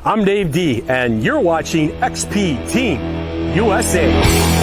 I'm Dave D, and you're watching XP Team USA.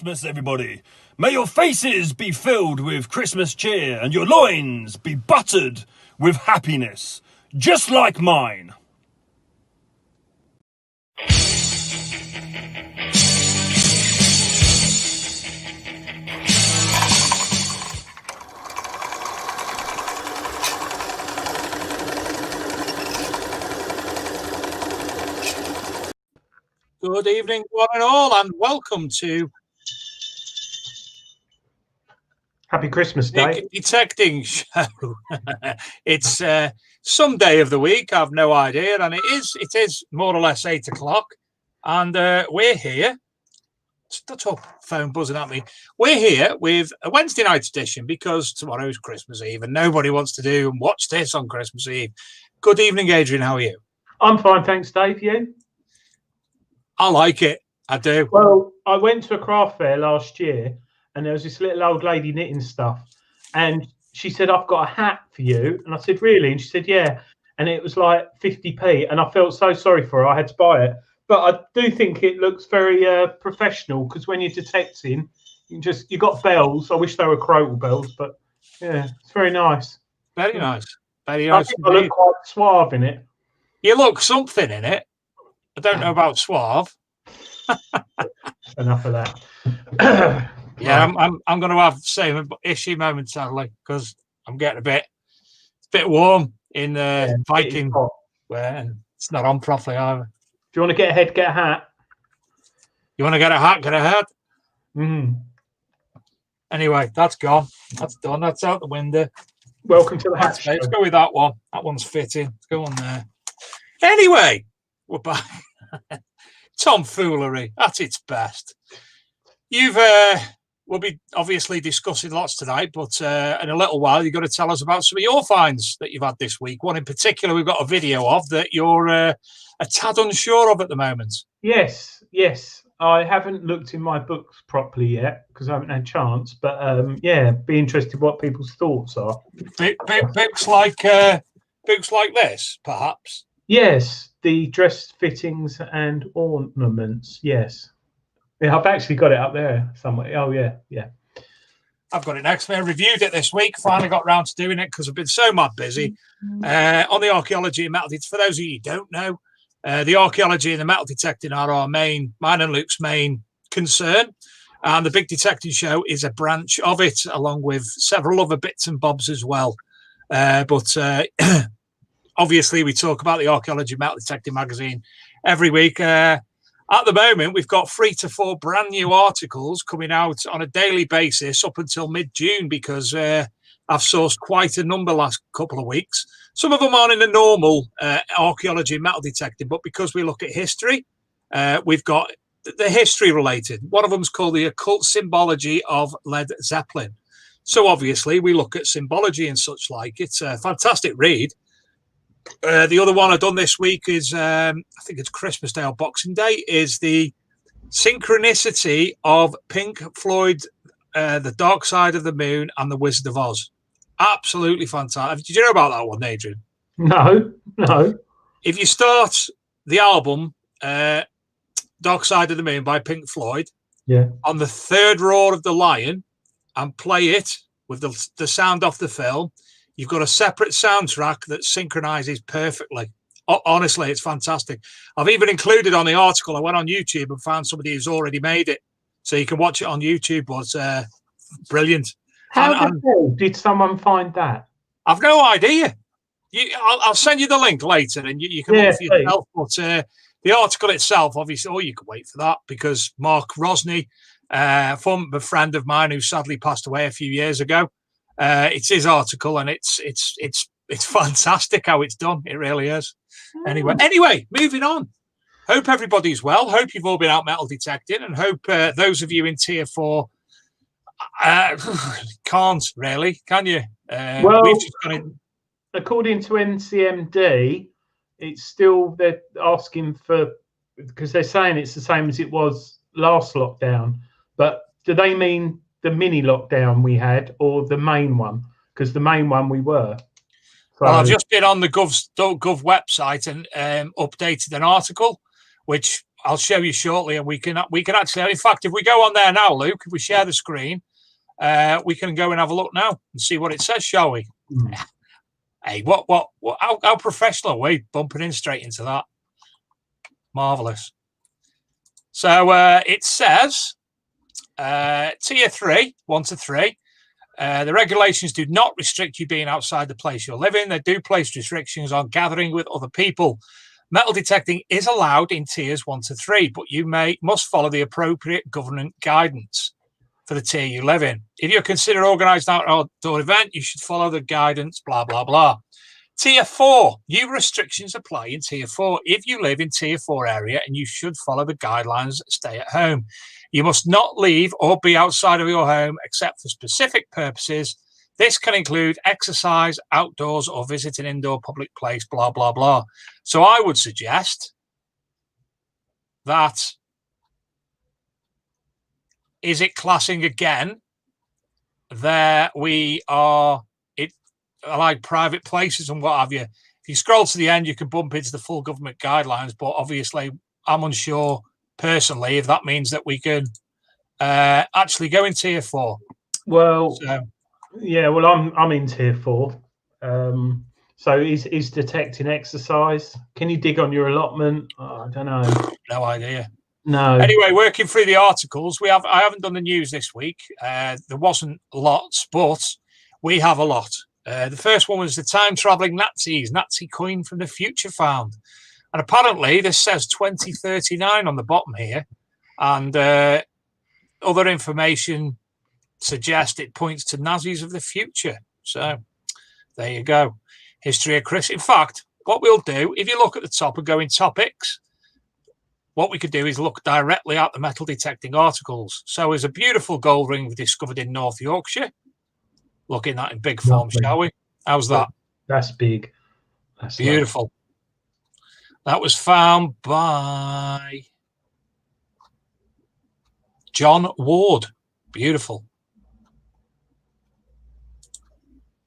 Christmas, everybody. May your faces be filled with Christmas cheer and your loins be buttered with happiness, just like mine. Good evening, one and all, and welcome to Happy Christmas Day. Detecting Show. It's some day of the week, I've no idea, and it is more or less 8 o'clock, and we're here. That's all phone buzzing at me. We're here with a Wednesday night edition because tomorrow's Christmas Eve, and nobody wants to do and watch this on Christmas Eve. Good evening, Adrian. How are you? I'm fine, thanks, Dave. You? I like it. I do. Well, I went to a craft fair last year, and there was this little old lady knitting stuff, and she said, "I've got a hat for you," and I said, "Really?" And she said, "Yeah," and it was like 50p, and I felt so sorry for her. I had to buy it, but I do think it looks very professional because when you're detecting, you got bells. I wish they were crotal bells, but yeah, it's very nice. Very nice. Very nice. I think I look quite suave in it. You look something in it. I don't know about suave. Enough of that. Yeah, I'm going to have the same issue momentarily because I'm getting a bit warm in Viking wear, and it's not on properly either. Do you want to get ahead? Get a hat. You want to get a hat? Get a hat. Mm. Anyway, that's gone. That's done. That's out the window. Welcome to the hat show. Let's go with that one. That one's fitting. Let's go on there. Anyway, we're back. Tomfoolery at its best. We'll be obviously discussing lots tonight, but in a little while you've got to tell us about some of your finds that you've had this week. One in particular we've got a video of that you're a tad unsure of at the moment. Yes. I haven't looked in my books properly yet because I haven't had a chance, but be interested what people's thoughts are. Books like this, perhaps? Yes, the dress fittings and ornaments, yes. Yeah, I've actually got it up there somewhere. Oh, yeah. I've got it next. I reviewed it this week. Finally got round to doing it because I've been so mad busy. On the archaeology and metal detecting. For those of you who don't know, the archaeology and the metal detecting are mine and Luke's main concern. And the Big Detecting Show is a branch of it, along with several other bits and bobs as well. But obviously, we talk about the Archaeology Metal Detecting magazine every week. At the moment, we've got 3 to 4 brand new articles coming out on a daily basis up until mid-June because I've sourced quite a number last couple of weeks. Some of them aren't in the normal archaeology and metal detecting, but because we look at history, we've got the history related. One of them is called The Occult Symbology of Led Zeppelin. So obviously, we look at symbology and such like. It's a fantastic read. The other one I've done this week is, I think it's Christmas Day or Boxing Day, is the synchronicity of Pink Floyd, The Dark Side of the Moon and The Wizard of Oz. Absolutely fantastic. Did you know about that one, Adrian? No. If you start the album, Dark Side of the Moon by Pink Floyd, on the third roar of the lion and play it with the sound off the film, you've got a separate soundtrack that synchronizes perfectly. Honestly, it's fantastic. I've even included on the article, I went on YouTube and found somebody who's already made it. So you can watch it on YouTube. But brilliant. How did someone find that? I've no idea. I'll send you the link later and you can look for yourself. But the article itself, obviously, you can wait for that because Mark Rosny, former friend of mine who sadly passed away a few years ago, it's his article and it's fantastic how it's done. It really is. Anyway, moving on. Hope everybody's well. Hope you've all been out metal detecting and hope those of you in tier 4 can't really, can you? According to NCMD, it's still, they're asking for, because they're saying it's the same as it was last lockdown, but do they mean the mini lockdown we had or the main one? Because the main one we were. So, well, I've just been on the Gov website and updated an article, which I'll show you shortly, and we can actually, in fact, if we go on there now, Luke, if we share the screen, we can go and have a look now and see what it says, shall we? Hey, what how professional are we, bumping in straight into that? Marvelous. So it says tier 3, 1 to 3. The regulations do not restrict you being outside the place you're living. They do place restrictions on gathering with other people. Metal detecting is allowed in tiers 1 to 3, but you must follow the appropriate government guidance for the tier you live in. If you're considered organised outdoor event, you should follow the guidance, blah, blah, blah. Tier 4, new restrictions apply in tier 4. If you live in tier 4 area, and you should follow the guidelines, stay at home. You must not leave or be outside of your home except for specific purposes. This can include exercise, outdoors, or visit an indoor public place, blah, blah, blah. So I would suggest that, is it classing again? There we are, it like private places and what have you. If you scroll to the end, you can bump into the full government guidelines, but obviously I'm unsure personally if that means that we can actually go in tier 4. Well, yeah, well, I'm in tier 4. So is detecting exercise? Can you dig on your allotment? Oh, I don't know. No idea. No. Anyway, working through the articles, I haven't done the news this week. There wasn't lots, but we have a lot. The first one was the time-traveling Nazis, Nazi coin from the future found. And apparently this says 2039 on the bottom here. And other information suggests it points to Nazis of the future. So there you go. History of Chris. In fact, what we'll do, if you look at the top and go in topics, what we could do is look directly at the metal detecting articles. So there's a beautiful gold ring discovered in North Yorkshire. Looking at in big form, shall we? How's that? That's big. That's beautiful. Lovely. That was found by John Ward. Beautiful.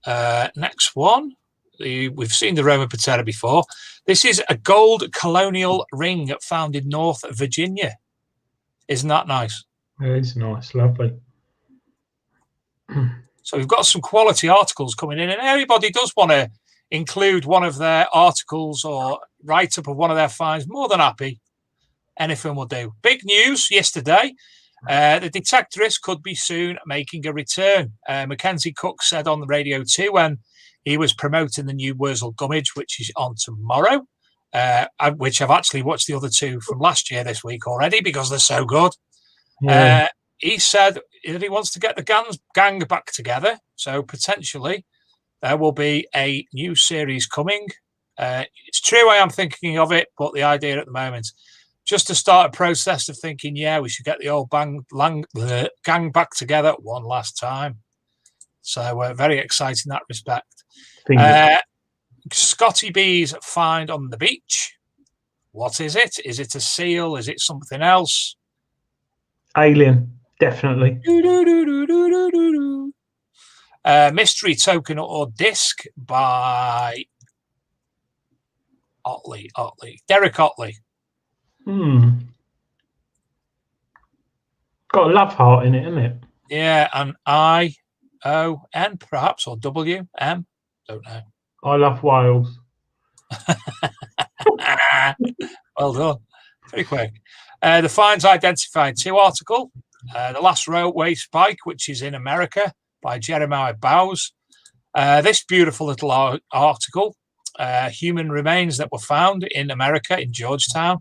Next one. We've seen the Roman patera before. This is a gold colonial ring found in North Virginia. Isn't that nice? It is nice. Lovely. So we've got some quality articles coming in, and everybody does want to include one of their articles or write-up of one of their finds. More than happy. Anything will do. Big news yesterday. The detectorist could be soon making a return. Mackenzie Cook said on the radio too when he was promoting the new Wurzel Gummidge, which is on tomorrow, which I've actually watched the other two from last year this week already because they're so good. Yeah. He said that he wants to get the gang back together. So potentially there will be a new series coming. It's true I am thinking of it, but the idea at the moment, just to start a process of thinking, yeah, we should get the old gang back together one last time. So we're very excited in that respect. Scotty B's find on the beach. What is it? Is it a seal? Is it something else? Alien, definitely. Mystery token or disc by Derek Otley. Got a love heart in it, isn't it? Yeah, and I-O-N perhaps, or W-M. Don't know. I love Wales. Well done. Pretty quick. The finds identified 2 article. The Last Railway Spike, which is in America, by Jeremiah Bowes. This beautiful little article, human remains that were found in America, in Georgetown,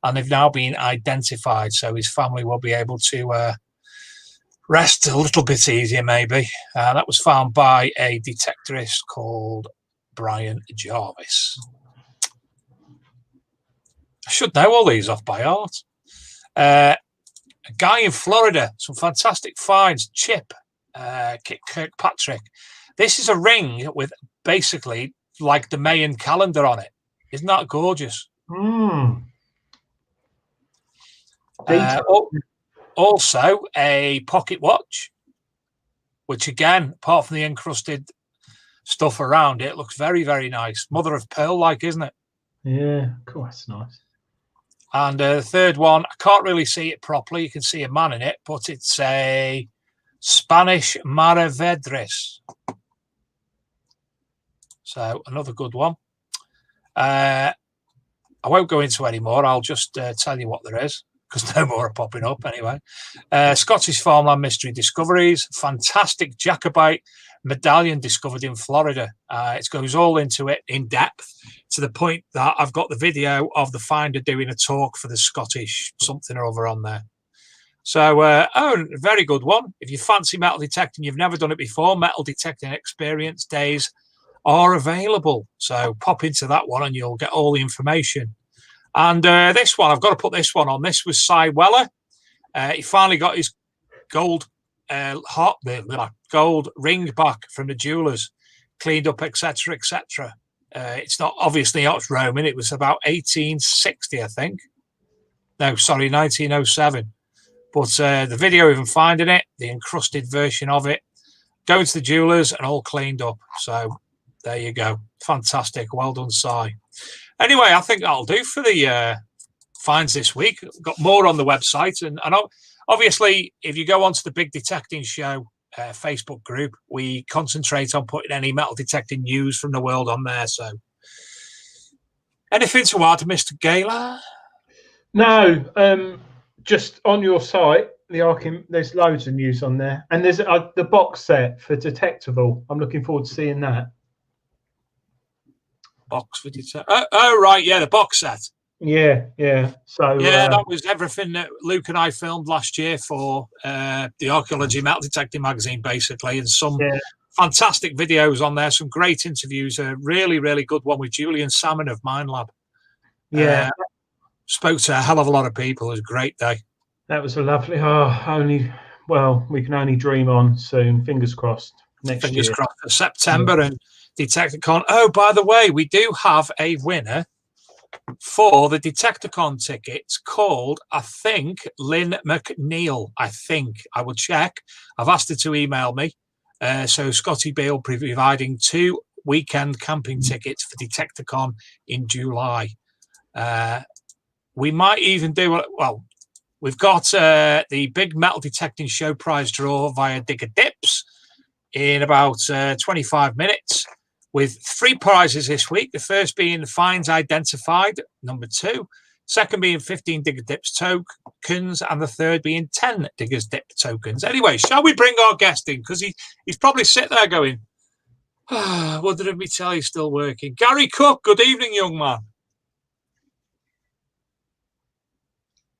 and they've now been identified. So his family will be able to rest a little bit easier, maybe. That was found by a detectorist called Brian Jarvis. I should know all these off by heart. A guy in Florida, some fantastic finds. Chip Kirkpatrick. This is a ring with basically like the Mayan calendar on it. Isn't that gorgeous? Also, a pocket watch, which again, apart from the encrusted stuff around it, looks very, very nice. Mother of pearl, like, isn't it? Yeah, cool. That's nice. And the third one, I can't really see it properly. You can see a man in it, but it's a Spanish Maravedres. So another good one. I won't go into any more. I'll just tell you what there is, because no more are popping up anyway. Scottish Farmland Mystery Discoveries. Fantastic Jacobite medallion discovered in Florida. It goes all into it in depth, to the point that I've got the video of the finder doing a talk for the Scottish something or other on there. So, very good one. If you fancy metal detecting, you've never done it before, metal detecting experience days are available. So pop into that one and you'll get all the information. And this one, I've got to put this one on. This was Cy Weller. He finally got his gold gold ring back from the jewelers, cleaned up, etc., etc. It's not obviously not Roman. It was about 1860, I think. No, sorry, 1907. But the video of him finding it, the encrusted version of it, going to the jewelers and all cleaned up. So there you go. Fantastic. Well done, Cy. Anyway, I think that'll do for the finds this week. We've got more on the website. And obviously, if you go onto the Big Detecting Show Facebook group, we concentrate on putting any metal detecting news from the world on there. So anything to add, Mr. Gaylor? No, just on your site, there's loads of news on there. And there's the box set for Detectable. I'm looking forward to seeing that. Box for oh, right, yeah, the box set. Yeah. So yeah, that was everything that Luke and I filmed last year for the Archaeology Metal Detecting magazine, basically, and some fantastic videos on there, some great interviews. A really, really good one with Julian Salmon of Mine Lab. Yeah, spoke to a hell of a lot of people. It was a great day. That was a lovely. We can only dream on soon. Fingers crossed. Fingers crossed for September and Detecticon. Oh, by the way, we do have a winner for the Detecticon tickets called, I think, Lynn McNeil. I think. I will check. I've asked her to email me. So Scotty B will be providing 2 weekend camping tickets for Detecticon in July. We might even do, we've got the big metal detecting show prize draw via Digger Dips in about 25 minutes with 3 prizes this week. The first being finds identified, number 2. Second being 15 Digger Dips tokens, and the third being 10 Diggers Dip tokens. Anyway, shall we bring our guest in? Because he's probably sitting there going, what did we tell you, still working? Gary Cook, good evening, young man.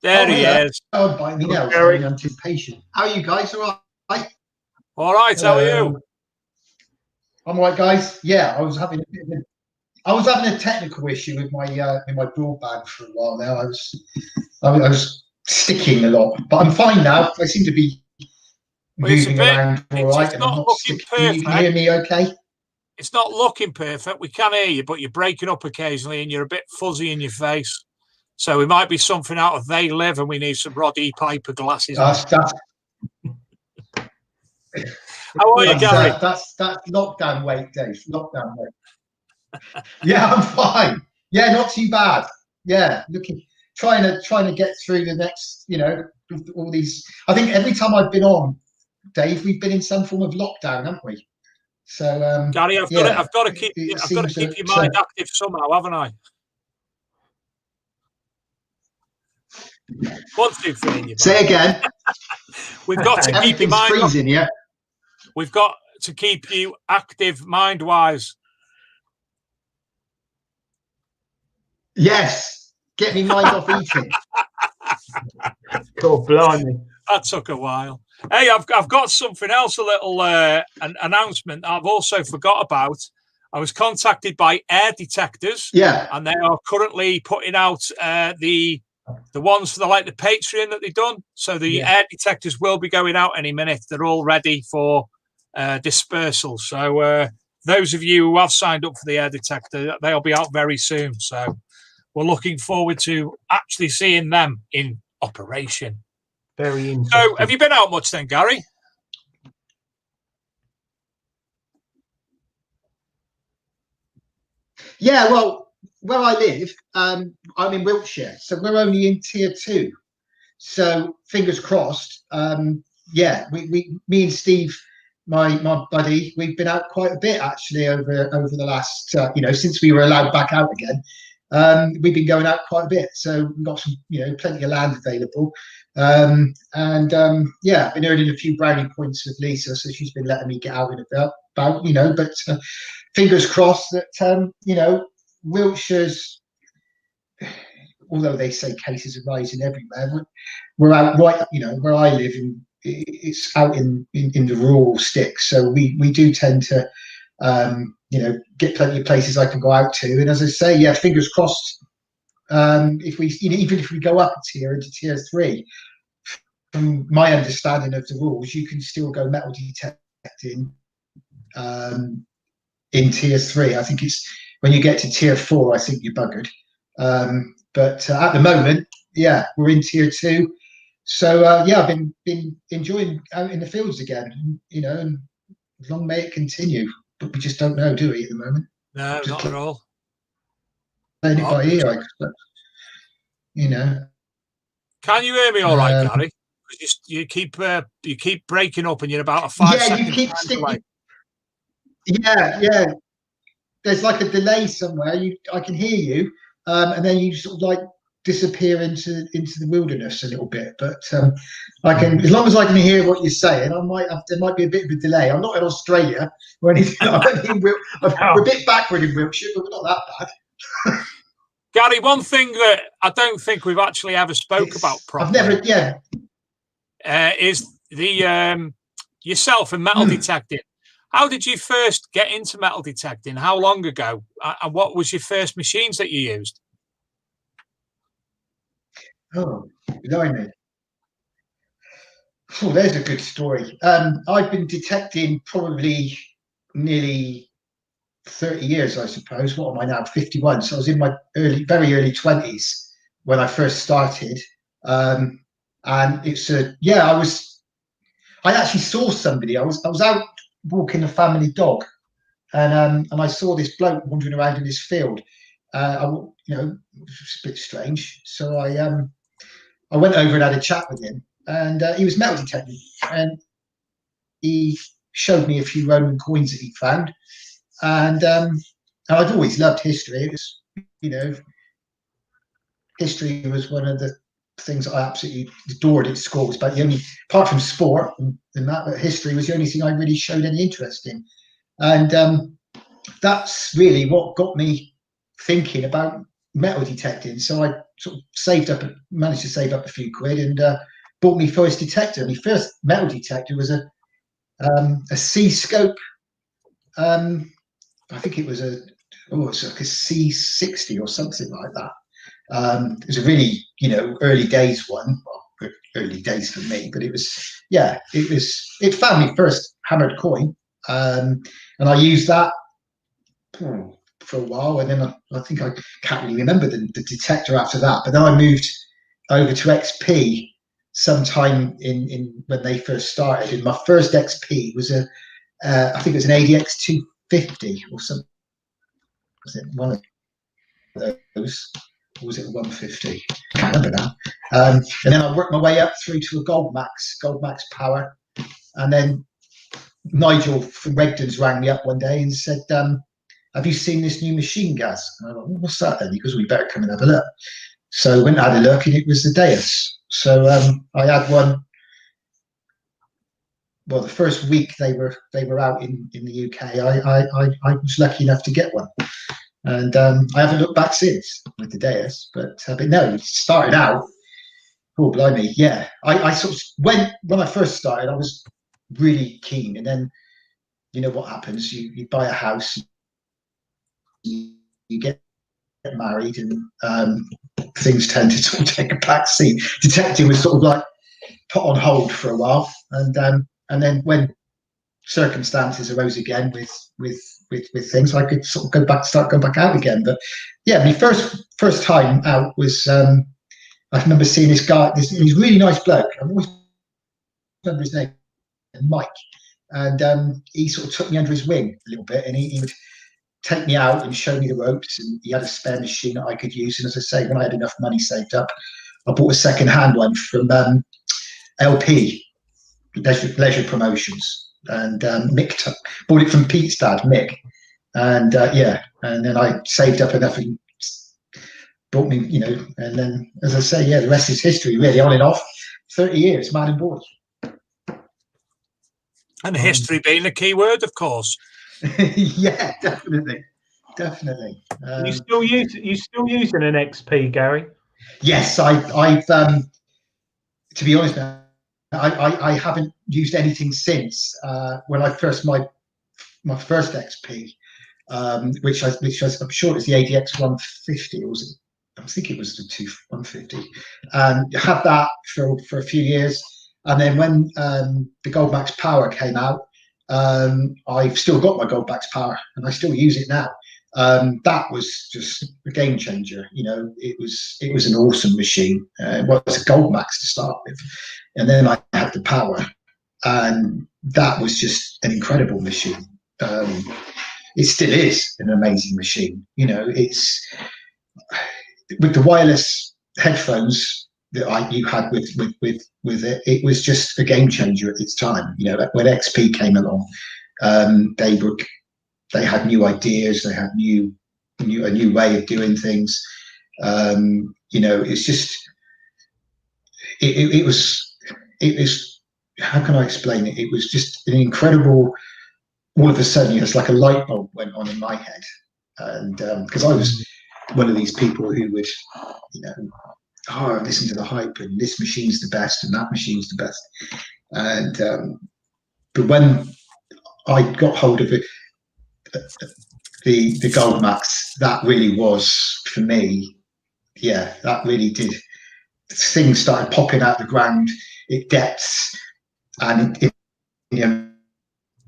There he is. Oh, bite me now. Sorry, I'm too patient. How are you guys? All right? All right, how are you? I'm all right, guys. Yeah, I was having a technical issue with my broadband for a while now. I was sticking a lot, but I'm fine now. I seem to be moving around all right, and I'm not sticking. You can hear me okay? It's not looking perfect. We can hear you, but you're breaking up occasionally, and you're a bit fuzzy in your face. So it might be something out of They Live, and we need some Roddy Piper glasses. How are you, Gary? That's lockdown weight, Dave. Lockdown weight. Yeah, I'm fine. Yeah, not too bad. Yeah, trying to get through the next, all these. I think every time I've been on, Dave, we've been in some form of lockdown, haven't we? So, Gary, I've got to keep your mind active somehow, haven't I? 1, 2, 3 in your Say again. We've got to keep your mind freezing, yeah. We've got to keep you active mind-wise. Yes. Get me mind off eating. God blimey. That took a while. Hey, I've got something else, a little an announcement I've also forgot about. I was contacted by Air Detectors. Yeah. And they are currently putting out the ones for the Patreon that they've done. So the Air Detectors will be going out any minute. They're all ready for dispersal. So those of you who have signed up for the Air Detector, they'll be out very soon. So we're looking forward to actually seeing them in operation. Very interesting. So have you been out much then, Gary? Yeah, well, where I live, I'm in Wiltshire, so we're only in tier 2. So fingers crossed. Yeah, me and Steve, my buddy, we've been out quite a bit actually over the last, since we were allowed back out again. We've been going out quite a bit, so we've got some, plenty of land available. Yeah, I've been earning a few brownie points with Lisa, so she's been letting me get out and about, but fingers crossed that, Wiltshire's, although they say cases are rising everywhere, we're out right, where I live in, it's out in the rural sticks, so we do tend to, get plenty of places I can go out to. And as I say, yeah, fingers crossed. If we, even if we go up a tier into tier 3, from my understanding of the rules, you can still go metal detecting in tier 3. I think it's when you get to tier 4, I think you're buggered. But at the moment, yeah, we're in tier 2. So yeah, I've been enjoying out in the fields again, and long may it continue. But we just don't know, do we, at the moment? No, Just not at all. playing it by ear, I expect. Can you hear me all right, Gary? You keep breaking up, and you're about a 5-second you keep time sticking. delay. Yeah. There's like a delay somewhere. I can hear you, and then you sort of like disappear into the wilderness a little bit. But I can, as long as I can hear what you're saying, there might be a bit of a delay. I'm not in Australia or anything. We're a bit backward in Wiltshire, but we're not that bad. Gary, one thing that I don't think we've actually ever spoke about properly. Is the yourself and metal detecting. How did you first get into metal detecting? How long ago? And what was your first machines that you used? Oh, blimey. Oh, there's a good story. I've been detecting probably nearly 30 years, I suppose. What am I now? 51. So I was in my very early 20s when I first started. And it's I actually saw somebody. I was out walking a family dog, and I saw this bloke wandering around in this field. It was a bit strange. So I went over and had a chat with him, and he was metal detecting, and he showed me a few Roman coins that he found, and I've always loved history. It was, history was one of the things that I absolutely adored at school. It was about the only, apart from sport and that, but history was the only thing I really showed any interest in, and that's really what got me thinking about metal detecting. So I sort of managed to save up a few quid, and bought my first detector. My first metal detector was a C-scope. I think it was it's like a C60 or something like that. It was a really, early days one. Well, early days for me, but it found me first hammered coin, and I used that for a while, and then I think I can't really remember the detector after that. But then I moved over to XP sometime in when they first started. And my first XP was I think it was an ADX 250 or something. Was it one of those? Or was it a 150? I can't remember now. And then I worked my way up through to a Gold Max Power, and then Nigel from Regden's rang me up one day and said, have you seen this new machine gas? And I went, well, what's that then? He goes, we better come and have a look. So I went and had a look, and it was the Deus. So I had one. Well, the first week they were out in the UK, I was lucky enough to get one, and I haven't looked back since with the Deus. But no, it started out. Oh, blimey, yeah. I sort of when I first started, I was really keen, and then you know what happens? You buy a house, you get married, and things tend to sort of take a back seat. Detecting was sort of like put on hold for a while, and then when circumstances arose again with things, I could sort of start going back out again. But yeah, my first time out was I remember seeing this guy. He's a really nice bloke. I always remember his name, Mike, and he sort of took me under his wing a little bit, and he would take me out and show me the ropes, and he had a spare machine that I could use. And as I say, when I had enough money saved up, I bought a second-hand one from LP, Leisure Promotions, and Mick bought it from Pete's dad, Mick, and and then I saved up enough and bought me, and then, as I say, the rest is history, really, on and off. 30 years, man and boy. And history being the key word, of course. Yeah, definitely. You still using an XP, Gary? Yes, I've to be honest, man, I haven't used anything since when I first my first XP, which I'm sure it's the ADX 150, or was it? I think it was the 150, and had that for a few years, and then when the Goldmax Power came out, I've still got my Goldmax Power, and I still use it now. That was just a game changer. It was an awesome machine. Well, it was a Goldmax to start with, and then I had the Power, and that was just an incredible machine. It still is an amazing machine. It's with the wireless headphones that you had with it. It was just a game changer at its time. When XP came along, they had new ideas. They had a new way of doing things. It's just it was, how can I explain it? It was just an incredible. All of a sudden, it's like a light bulb went on in my head, and because I was one of these people who would, listen to the hype, and this machine's the best, and that machine's the best, and but when I got hold of it, the Goldmax, that really was for me. Yeah, that really did. Things started popping out the ground. It depths, and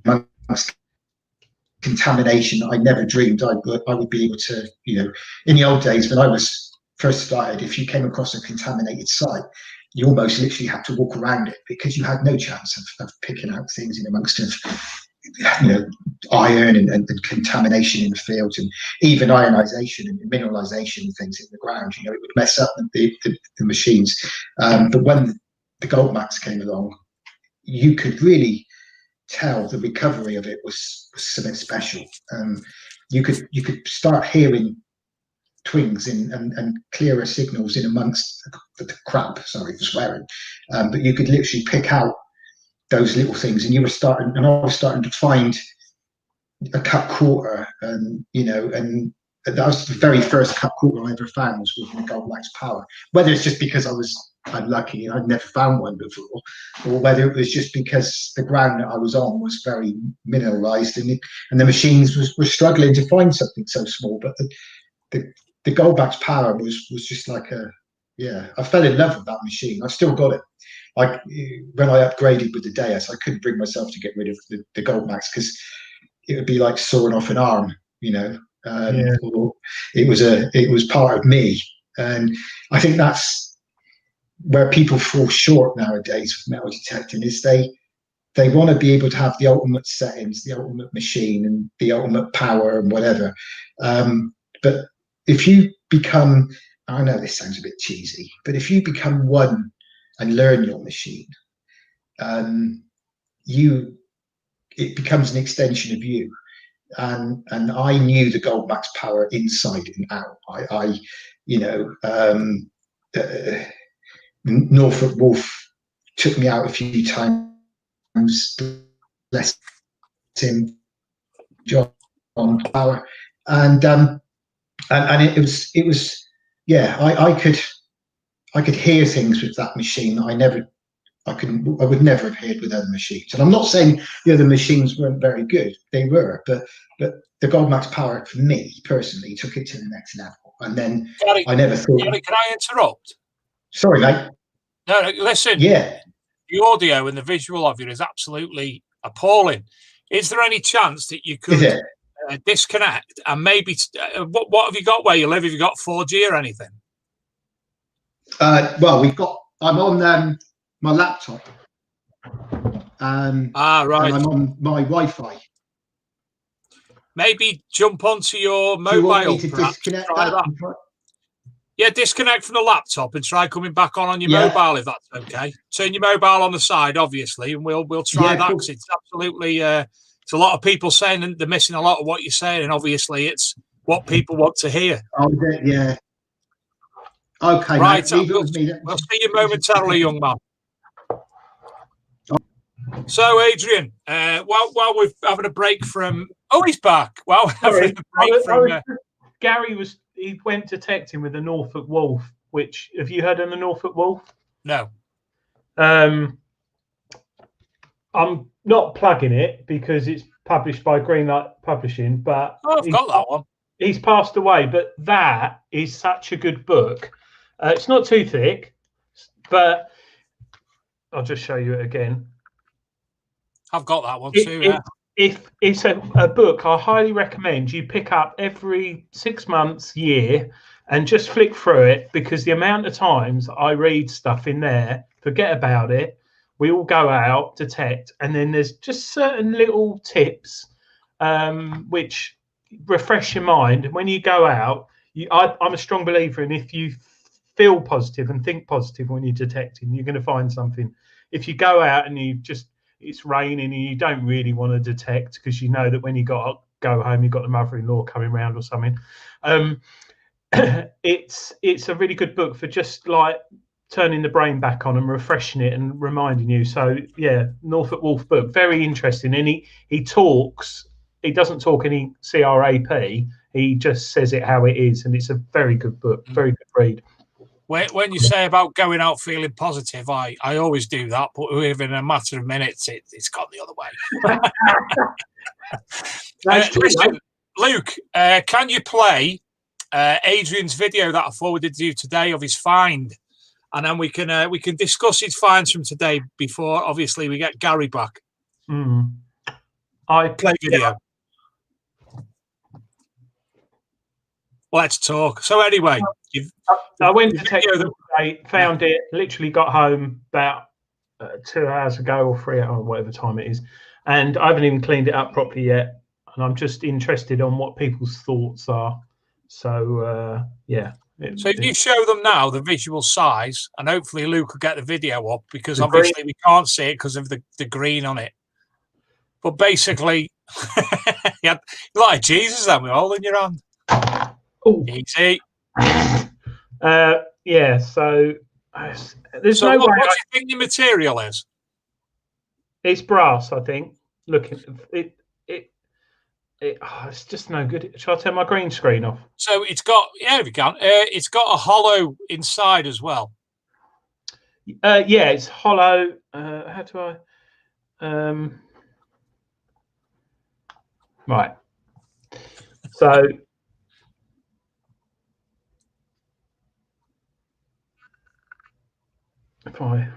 amongst contamination, I never dreamed I would be able to. In the old days when I was first started, if you came across a contaminated site, you almost literally had to walk around it because you had no chance of picking out things in amongst iron and contamination in the fields, and even ionization and mineralization and things in the ground. It would mess up the machines. But when the Goldmax came along, you could really tell the recovery of it was something special. You could start hearing twings and clearer signals in amongst the crap. Sorry for swearing, but you could literally pick out those little things, and I was starting to find a cut quarter, and that was the very first cut quarter I ever found was with the Goldmax Power. Whether it's just because I was unlucky and I'd never found one before, or whether it was just because the ground that I was on was very mineralized, and the machines were struggling to find something so small. But the Goldmax Power was just like I fell in love with that machine. I've still got it. When I upgraded with the Deus, I couldn't bring myself to get rid of the Goldmax because it would be like sawing off an arm, or it was part of me. And I think that's where people fall short nowadays with metal detecting, is they want to be able to have the ultimate settings, the ultimate machine, and the ultimate power and whatever. But if you become, I know this sounds a bit cheesy, but if you become one and learn your machine, it becomes an extension of you. And I knew the Goldmax Power inside and out. Norfolk Wolf took me out a few times, bless him, John Power, and it was I could hear things with that machine that I would never have heard with other machines. And I'm not saying the other machines weren't very good; they were, but the Goldmax Power for me personally took it to the next level. And then Gary, I never thought. Gary, can I interrupt? Sorry, mate. No, listen. Yeah. The audio and the visual of you is absolutely appalling. Is there any chance that you could disconnect and maybe what have you got where you live? Have you got 4G or anything? Well, I'm on my laptop. Right. And I'm on my Wi-Fi. maybe jump onto your Do you want mobile. me to Perhaps, disconnect try that? that. Yeah, disconnect from the laptop and try coming back on your Yeah. mobile if that's okay. Turn your mobile on the side, obviously, and we'll try Yeah, that cool. because it's absolutely. It's a lot of people saying that they're missing a lot of what you're saying, and obviously it's what people want to hear. Oh, yeah. Okay, Right, mate, leave it with me. We'll see you momentarily, young man. So, Adrian, while we're having a break from, he's back. While we're having a break from, Gary he went detecting with the Norfolk Wolf. Which, have you heard of the Norfolk Wolf? No. I'm not plugging it because it's published by Greenlight Publishing, but I've got that one. He's passed away, but that is such a good book. It's not too thick, but I'll just show you it again. I've got that one too. If it's a book I highly recommend you pick up every 6 months, year, and just flick through it, because the amount of times I read stuff in there, forget about it, we all go out, detect, and then there's just certain little tips which refresh your mind. And when you go out, I'm a strong believer in, if you feel positive and think positive when you're detecting, you're going to find something. If you go out and it's raining and you don't really want to detect because you know that when you go home you've got the mother-in-law coming round or something, it's a really good book for just like turning the brain back on and refreshing it and reminding you. So yeah, Norfolk Wolf book, very interesting. And he doesn't talk any crap, he just says it how it is, and it's a very good book, very good read. When you say about going out feeling positive, I always do that, but within a matter of minutes, it's gone the other way. Listen, Luke, can you play Adrian's video that I forwarded to you today of his find, and then we can discuss his finds from today before obviously we get Gary back. I play video. Yeah. Let's talk. So anyway, I went to take it today, found it, literally got home about 2 hours ago or 3 hours, whatever time it is, and I haven't even cleaned it up properly yet. And I'm just interested on what people's thoughts are. So yeah. So if you show them now the visual size, and hopefully Luke will get the video up, because obviously we can't see it because of the green on it. But basically, you had a lot of Jesus then with all in your hand. Ooh. Easy. Yeah, so there's no way. What do you think the material is? It's brass, I think. Looking it's just no good. Shall I turn my green screen off? So it's got, if you can, it's got a hollow inside as well. Yeah, it's hollow. How do I? Right. So if I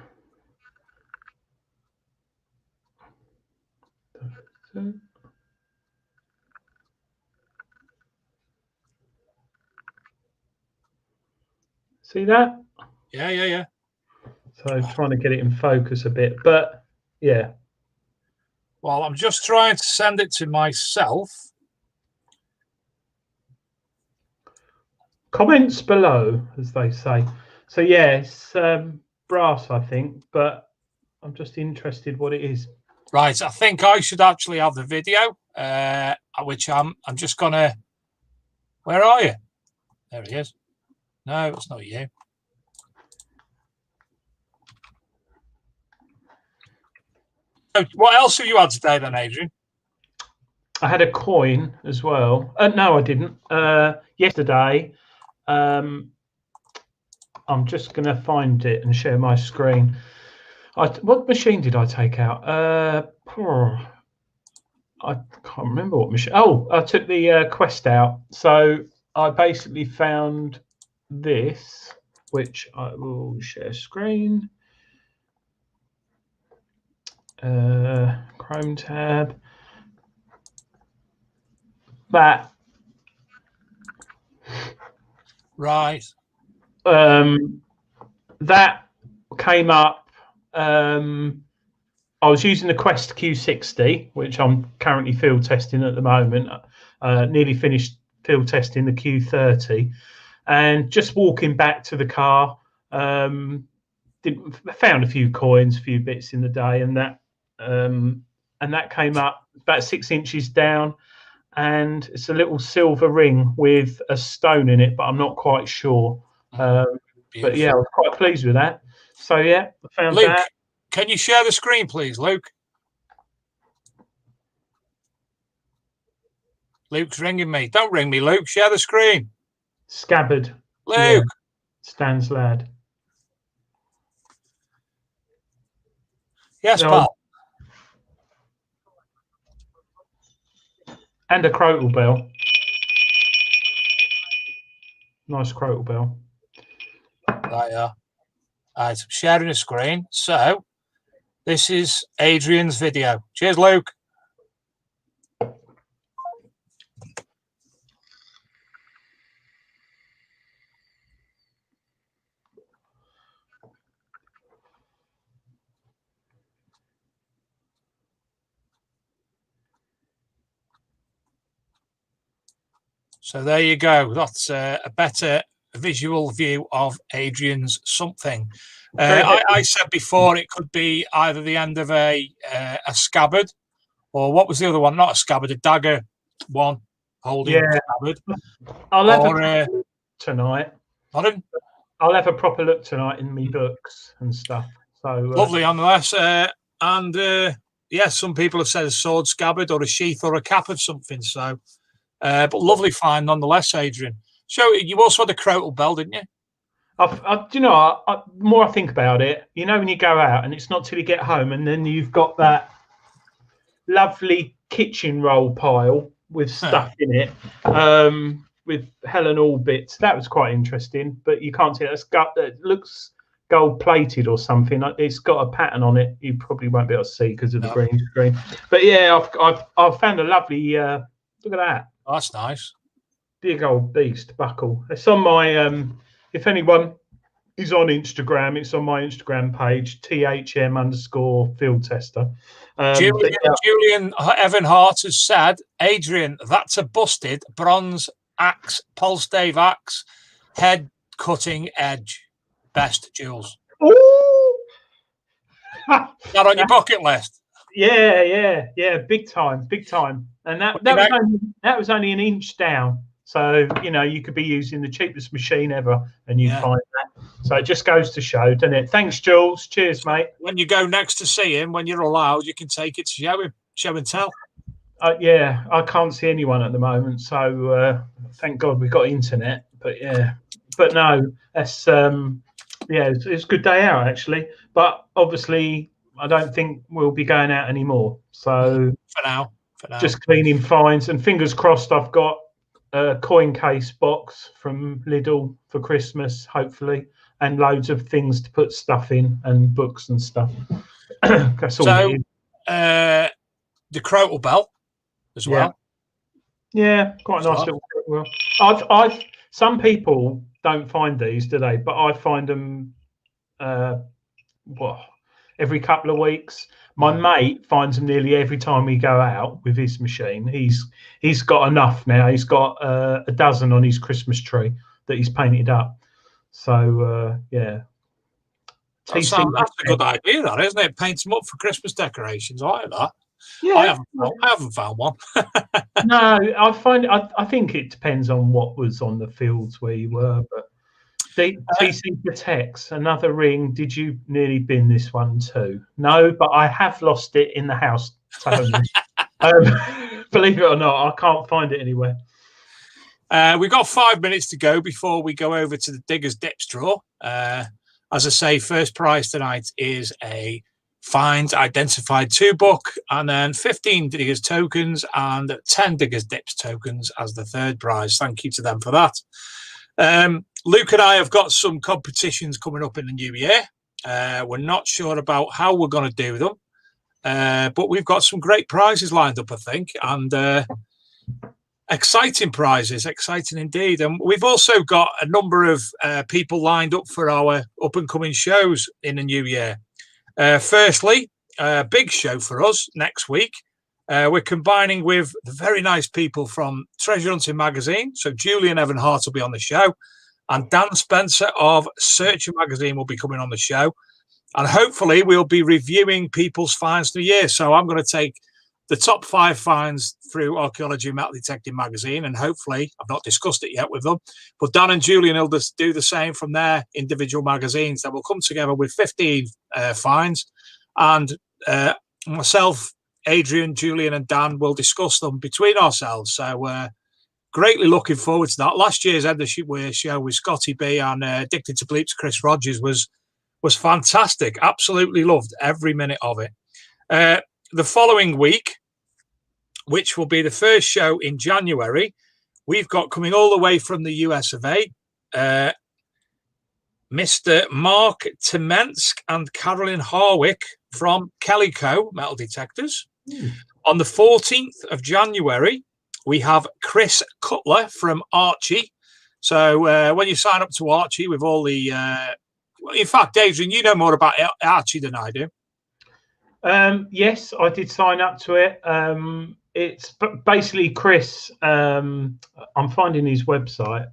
see that? Yeah. So trying to get it in focus a bit, but yeah. Well, I'm just trying to send it to myself. Comments below, as they say. So yeah, it's brass, I think, but I'm just interested what it is. Right, I think I should actually have the video, which I'm just gonna. Where are you? There he is. No, it's not you. So what else have you had today then, Adrian? I had a coin as well. No, I didn't. Yesterday, I'm just going to find it and share my screen. What machine did I take out? I can't remember what machine. Oh, I took the Quest out. So I basically found this, which I will share screen. Chrome tab. That. Right. That came up on I was using the Quest Q60, which I'm currently field testing at the moment. Nearly finished field testing the Q30, and just walking back to the car, found a few coins, a few bits in the day, and that came up about 6 inches down, and it's a little silver ring with a stone in it, but I'm not quite sure. But yeah, I was quite pleased with that. So yeah, I found Luke, that. can you share the screen, please, Luke? Luke's ringing me. Don't ring me, Luke. Share the screen. Scabbard. Luke. Yeah. Stan's lad. Yes, No. pal. And a crotal bell. Nice crotal bell. Right, yeah. Right, I'm sharing the screen. So, this is Adrian's video. Cheers, Luke. So there you go. That's a better visual view of Adrian's something. I said before it could be either the end of a scabbard, or what was the other one? Not a scabbard, a dagger one holding the scabbard. I'll have a proper look tonight. Pardon? I'll have a proper look tonight in my books and stuff. So lovely, nonetheless. Yeah, some people have said a sword scabbard or a sheath or a cap of something. So, but lovely find nonetheless, Adrian. So you also had a crotal bell, didn't you? Do you know, the more I think about it, you know, when you go out and it's not till you get home and then you've got that lovely kitchen roll pile with stuff in it, with Helen All bits. That was quite interesting, but you can't see it. It looks gold plated or something. It's got a pattern on it. You probably won't be able to see because of the green screen. But yeah, I've found a lovely. Look at that. Oh, that's nice. Big old beast buckle. It's on my. If anyone is on Instagram, it's on my Instagram page, THM_field tester. Julian Evan Hart has said, Adrian, that's a busted bronze axe, pulse Dave axe, head cutting edge. Best, Jules. Ooh! That on your bucket list? Yeah. Big time. And that was only an inch down. So, you know, you could be using the cheapest machine ever and you'd find that. So it just goes to show, doesn't it? Thanks, Jules. Cheers, mate. When you go next to see him, when you're allowed, you can take it to show and tell. Yeah, I can't see anyone at the moment. So thank God we've got internet. But yeah, but no, that's, it's a good day out, actually. But obviously, I don't think we'll be going out anymore. So for now. Just cleaning fines. And fingers crossed, I've got a coin case box from Lidl for Christmas, hopefully, and loads of things to put stuff in and books and stuff. That's all. So, the crotal bell as well. Yeah, quite a nice little bell. I've some people don't find these, do they? But I find them every couple of weeks. My mate finds them nearly every time we go out with his machine. He's got enough now. He's got a dozen on his Christmas tree that he's painted up. So yeah, that's a good idea, that, isn't it? Paint them up for Christmas decorations. I like that. Yeah, I haven't found one. No, I think it depends on what was on the fields where you were, but. TC Protects, another ring. Did you nearly bin this one too? No, but I have lost it in the house. Believe it or not, I can't find it anywhere. We've got 5 minutes to go before we go over to the Diggers Dips draw. As I say, first prize tonight is a Finds Identified 2 book, and then 15 Diggers tokens and 10 Diggers Dips tokens as the third prize. Thank you to them for that. Luke and I have got some competitions coming up in the new year. We're not sure about how we're going to do them, but we've got some great prizes lined up, I think, and exciting prizes, exciting indeed. And we've also got a number of people lined up for our up-and-coming shows in the new year. Firstly, big show for us next week. We're combining with the very nice people from Treasure Hunting Magazine. So Julian Evan Hart will be on the show, and Dan Spencer of Searcher Magazine will be coming on the show. And hopefully we'll be reviewing people's finds for the year. So I'm going to take the top 5 finds through Archaeology and Metal Detecting Magazine, and hopefully, I've not discussed it yet with them, but Dan and Julian will just do the same from their individual magazines. That will come together with 15 finds, and myself, Adrian, Julian, and Dan will discuss them between ourselves. So greatly looking forward to that. Last year's end of show with Scotty B and Addicted to Bleeps Chris Rogers was fantastic. Absolutely loved every minute of it. The following week, which will be the first show in January, we've got coming all the way from the US of A, Mr. Mark Temensk and Carolyn Harwick from Kellyco Metal Detectors. On the 14th of January, we have Chris Cutler from Archie. So when you sign up to Archie with all the... in fact, Adrian, you know more about Archie than I do. Yes, I did sign up to it. It's basically Chris. I'm finding his website.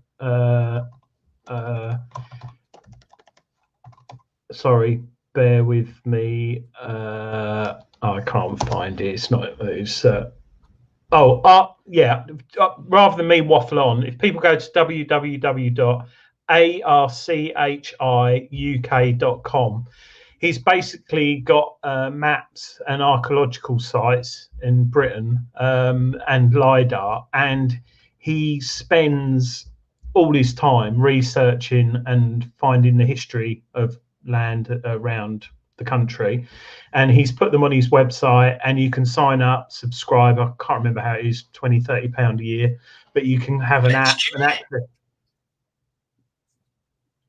Sorry, bear with me. I can't find it. It's not. It's. Yeah. Rather than me waffle on, if people go to www.archiuk.com. He's basically got maps and archaeological sites in Britain and LiDAR, and he spends all his time researching and finding the history of land around the country. And he's put them on his website, and you can sign up, subscribe. I can't remember how it is, £20-30 a year, but you can have an app and access.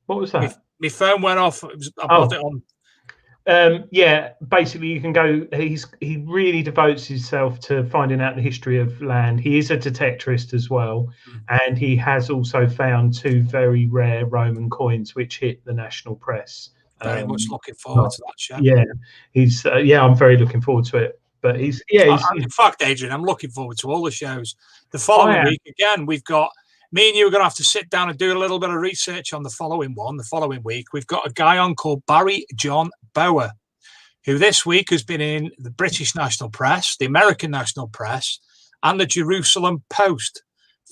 What was that? My phone went off. I've got it on. Yeah, basically you can go. He really devotes himself to finding out the history of land. He is a detectorist as well, and he has also found 2 very rare Roman coins which hit the national press. Very much looking forward to that show. Yeah, he's I'm very looking forward to it. But he's in fact, Adrian, I'm looking forward to all the shows. The following week, again, we've got me and you are going to have to sit down and do a little bit of research on the following week. We've got a guy on called Barry John Bower, who this week has been in the British National Press, the American National Press, and the Jerusalem Post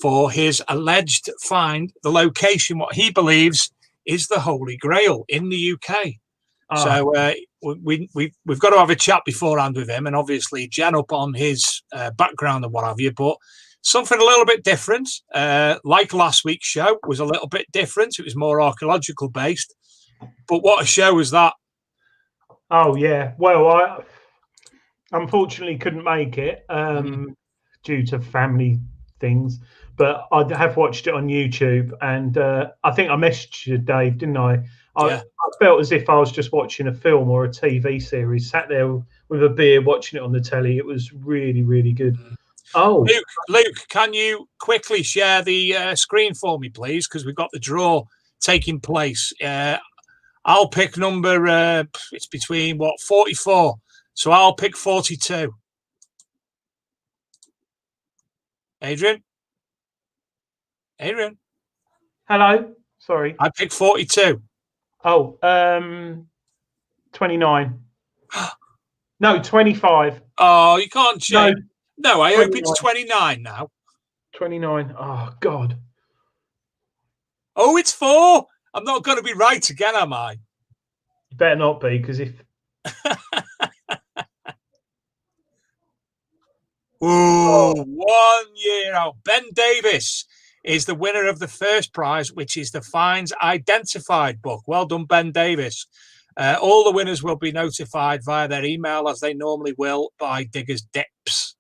for his alleged find, the location, what he believes is the Holy Grail in the UK. So we've got to have a chat beforehand with him, and obviously gen up on his background and what have you, but something a little bit different. Like last week's show was a little bit different. It was more archaeological based, but what a show was that. Oh yeah. Well, I unfortunately couldn't make it due to family things, but I have watched it on YouTube, and I think I messaged you, Dave, didn't I? I felt as if I was just watching a film or a TV series, sat there with a beer watching it on the telly. It was really, really good. Oh, Luke, can you quickly share the screen for me, please? Because we've got the draw taking place. I'll pick number, it's between, 44. So I'll pick 42. Adrian? Hello? Sorry. I picked 42. Oh, 29. No, 25. Oh, you can't change. No, I 29. hope it's 29 now. 29. Oh, God. Oh, it's 4. I'm not going to be right again, am I? You better not be, because if... Ooh, 1 year out. Ben Davis is the winner of the first prize, which is the Finds Identified book. Well done, Ben Davis. All the winners will be notified via their email, as they normally will, by Diggers Dips.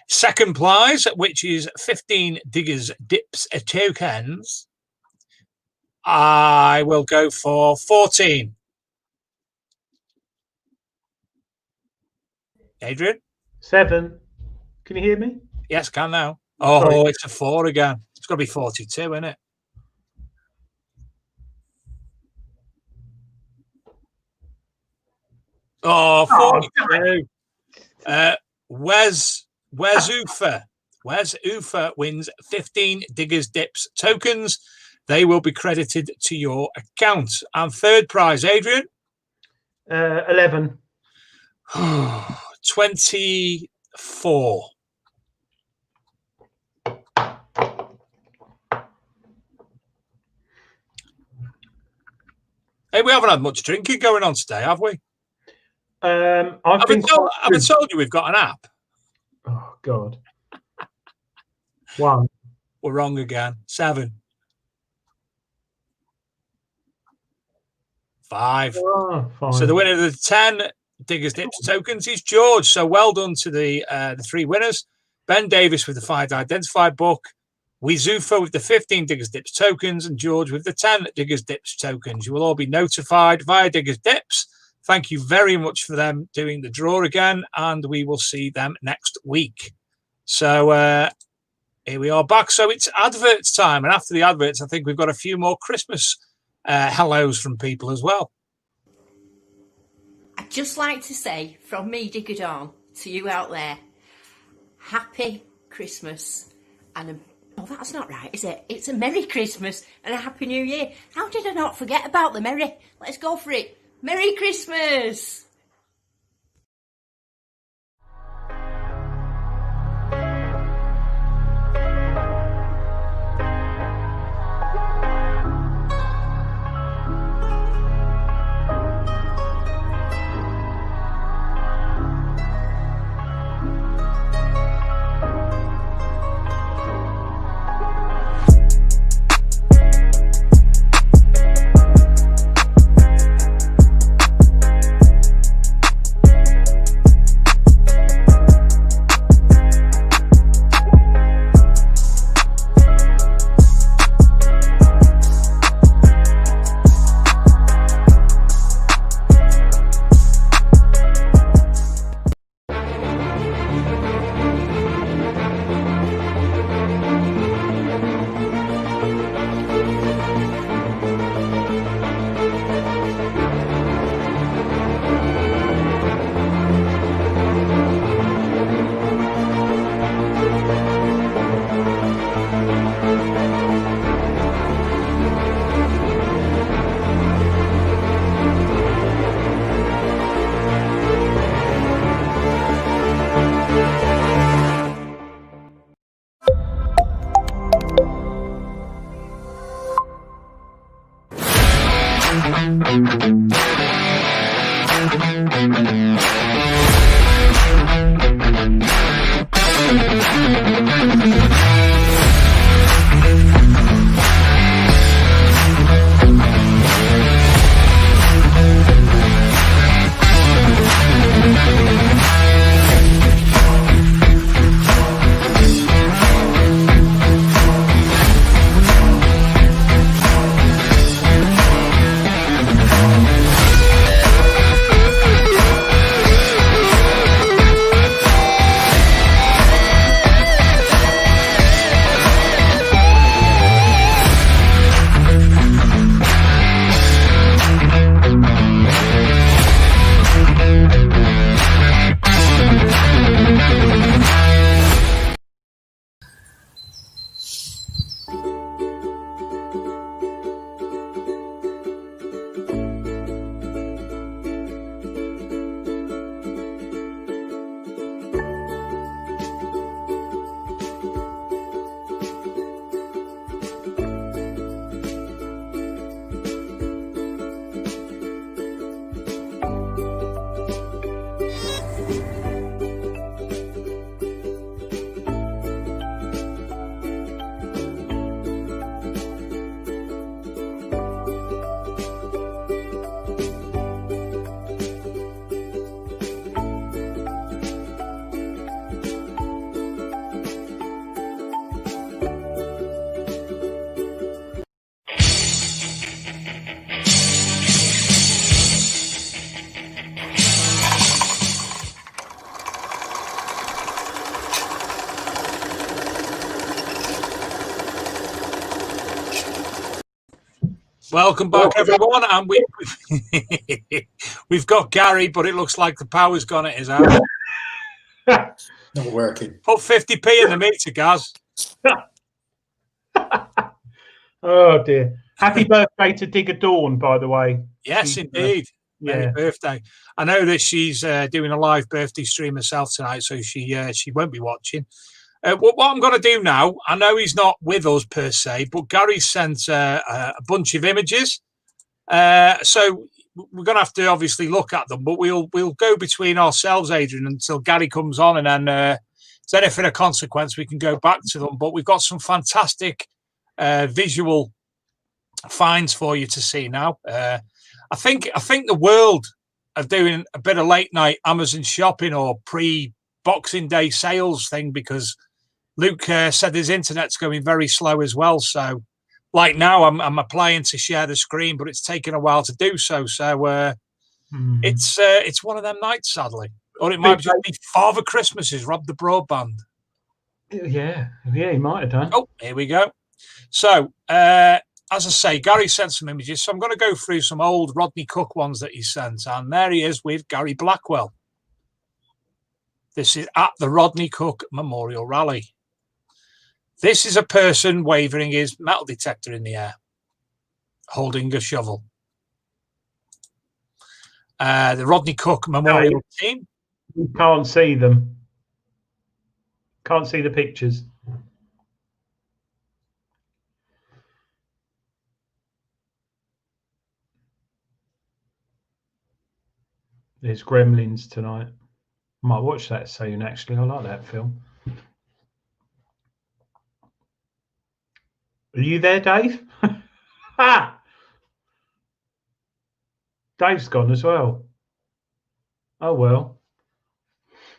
Second prize, which is 15 Diggers Dips tokens, I will go for 14. Adrian? 7. Can you hear me? Yes, can now. Oh, sorry. It's a 4 again. It's got to be 42, isn't it? Oh, Oh, 42. Wes Ufer. Wes Ufer wins 15 Diggers Dips tokens. They will be credited to your account. And third prize, Adrian? 11. 24. Hey, we haven't had much drinking going on today, have we? I've been told you we've got an app. Oh, God. 1. We're wrong again. 7. 5. Oh, fine. So the winner of the 10 Diggers Dips tokens is George. So well done to the 3 winners. Ben Davis with the 5 identified book, Wizufa with the 15 Diggers Dips tokens, and George with the 10 Diggers Dips tokens. You will all be notified via Diggers Dips. Thank you very much for them doing the draw again, and we will see them next week. So here we are back. So it's adverts time, and after the adverts, I think we've got a few more Christmas hellos from people as well. I'd just like to say from me, Digger Dawn, to you out there, Happy Christmas and oh, that's not right, is it? It's a Merry Christmas and a Happy New Year. How did I not forget about the Merry? Let's go for it. Merry Christmas! Welcome back, everyone. And we've got Gary, but it looks like the power's gone at his house. Not working. Put 50p in the meter, Gaz. Oh dear! Happy birthday to Digger Dawn, by the way. Yes, indeed. Merry birthday. I know that she's doing a live birthday stream herself tonight, so she won't be watching. What I'm going to do now, I know he's not with us per se, but Gary sent a bunch of images. So we're going to have to obviously look at them, but we'll go between ourselves, Adrian, until Gary comes on, and then if there's anything of consequence, we can go back to them. But we've got some fantastic visual finds for you to see now. I think the world are doing a bit of late night Amazon shopping or pre-Boxing Day sales thing, because Luke said his internet's going very slow as well. So, like now, I'm applying to share the screen, but it's taken a while to do so. So it's one of them nights, sadly, or it might just be Father Christmas has robbed the broadband. Yeah, he might have done. Oh, here we go. So, as I say, Gary sent some images, so I'm going to go through some old Rodney Cook ones that he sent, and there he is with Gary Blackwell. This is at the Rodney Cook Memorial Rally. This is a person waving his metal detector in the air, holding a shovel. The Rodney Cook Memorial team. You can't see them. Can't see the pictures. There's Gremlins tonight. Might watch that soon, actually. I like that film. Are you there, Dave? Dave's gone as well. Oh, well.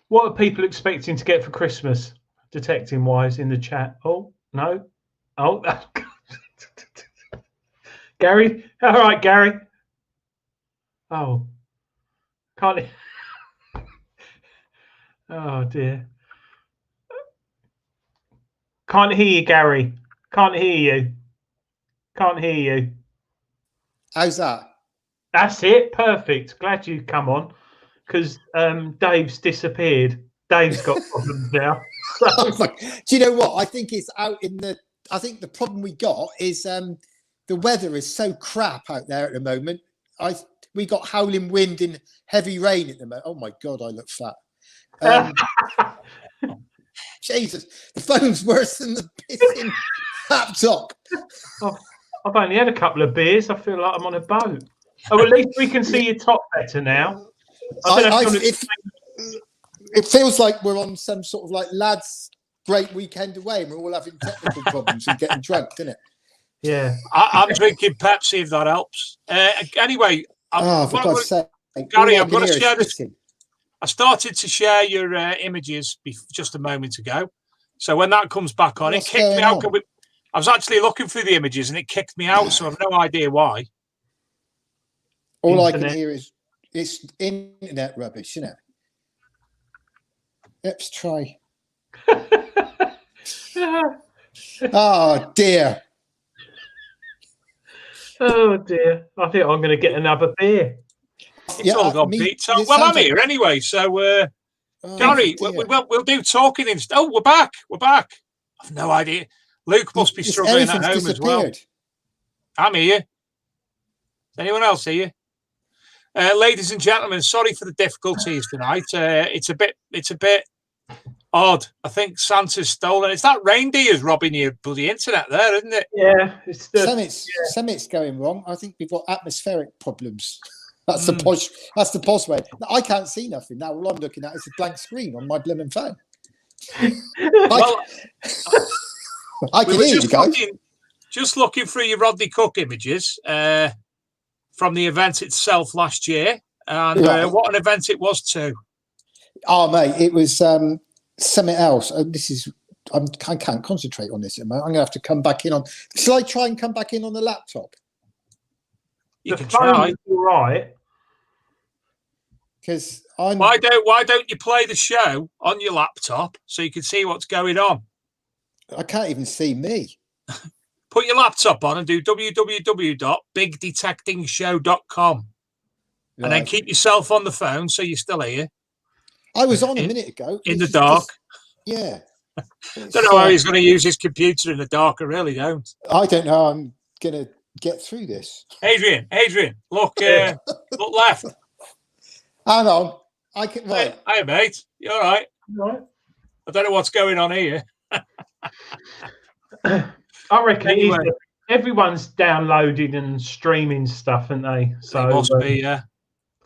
What are people expecting to get for Christmas, detecting-wise, in the chat? Oh, no. Oh, Gary? All right, Gary. Oh. Can't... Oh, dear. Can't hear you, Gary. Can't hear you. Can't hear you. How's that? That's it. Perfect. Glad you come on, because Dave's disappeared. Dave's got problems now. Do you know what? I think it's out in the. I think the problem we got is the weather is so crap out there at the moment. We got howling wind and heavy rain at the moment. Oh my God, I look fat. Jesus, the phone's worse than the pissing laptop. I've only had a couple of beers. I feel like I'm on a boat. Oh, at least we can see your top better now. It feels like we're on some sort of like lads' great weekend away, and we're all having technical problems and getting drunk, isn't it? Yeah. I'm drinking Pepsi, if that helps. Anyway, for God's sake, Gary, I'm going to share this. I started to share your images just a moment ago. So when that comes back on, it kicked me out. I was actually looking through the images and it kicked me out, so I've no idea why. All I can hear is it's internet rubbish, you know. Let's try. Oh, dear. Oh, dear. I think I'm going to get another beer. It's all gone beat. So, well, I'm here anyway. So, Gary, we'll do talking instead. Oh, we're back. We're back. I've no idea. Luke must be struggling at home as well. I'm here. Is anyone else here? Ladies and gentlemen, sorry for the difficulties tonight. It's a bit odd. I think Santa's stolen. It's that reindeer's robbing your bloody internet there, isn't it? Yeah. Something's going wrong. I think we've got atmospheric problems. That's the posh. That's the posh way. I can't see nothing now. All I'm looking at is a blank screen on my blooming phone. I can hear you guys. Just looking through your Rodney Cook images from the event itself last year, and what an event it was too. Oh, mate, it was something else. I can't concentrate on this at the moment. I'm going to have to come back in on. Shall I try and come back in on the laptop? You can try. All right. Because why don't you play the show on your laptop so you can see what's going on? I can't even see me. put your laptop on and do www.bigdetectingshow.com. And then keep yourself on the phone so you're still here. I was on a minute ago. In the dark. Yeah. Don't know how he's going to use his computer in the dark. I really don't. I don't know. I'm going to get through this. Adrian, look, look left. Hang on. I can. Right. Hey, mate. You all right? All right. I don't know what's going on here. I reckon Anyway. everyone's downloading and streaming stuff, aren't they? So It must be, yeah.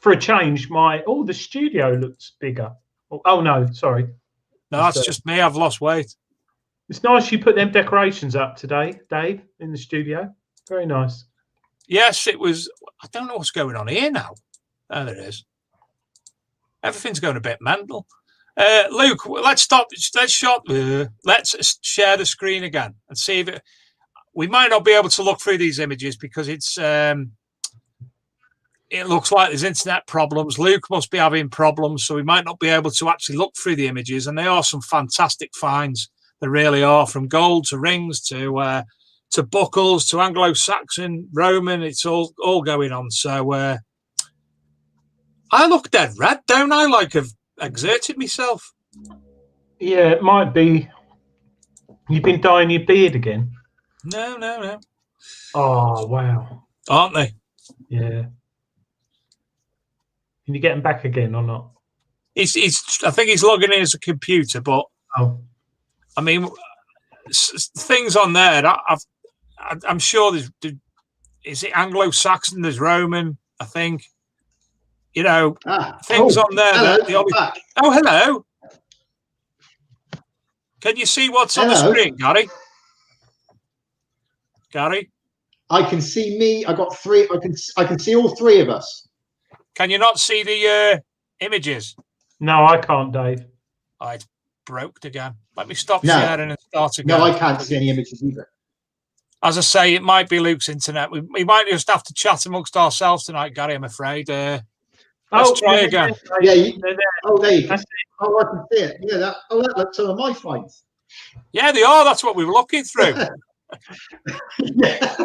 for a change, the studio looks bigger. Oh no, sorry. No, that's just me. I've lost weight. It's nice you put them decorations up today, Dave, in the studio. Very nice. Yes, it was. I don't know what's going on here now. Oh, there it is. Everything's going a bit mental. Luke, let's stop. Let's share the screen again and see if we might not be able to look through these images because it's. It looks like there's internet problems. Luke must be having problems, so we might not be able to actually look through the images. And they are some fantastic finds. They really are, from gold to rings to buckles to Anglo-Saxon, Roman. It's all going on. So I look dead red, don't I? Like I've exerted myself. Yeah, it might be. You've been dyeing your beard again. No. Oh wow, Aren't they? yeah. Can you get him back again or not? He's. I think he's logging in as a computer, but Oh, I mean, things on there. I'm sure there's. Is it Anglo-Saxon? There's Roman. I think. You know, things on there. Hello, back. Oh, hello. Can you see what's on the screen, Gary? Gary, I can see me. I got three. I can see all three of us. can you not see the images? no, I can't, Dave. Oh, it's broke again. Let me stop No. sharing and start again. No, I can't see any images either. As I say, it might be Luke's internet. We might just have to chat amongst ourselves tonight, Gary, I'm afraid. Let's try again. Yeah, They're there. Oh, there you go. That's it. Oh, I can see it. Yeah, that looks some of my finds. Yeah, they are. That's what we were looking through. Yeah.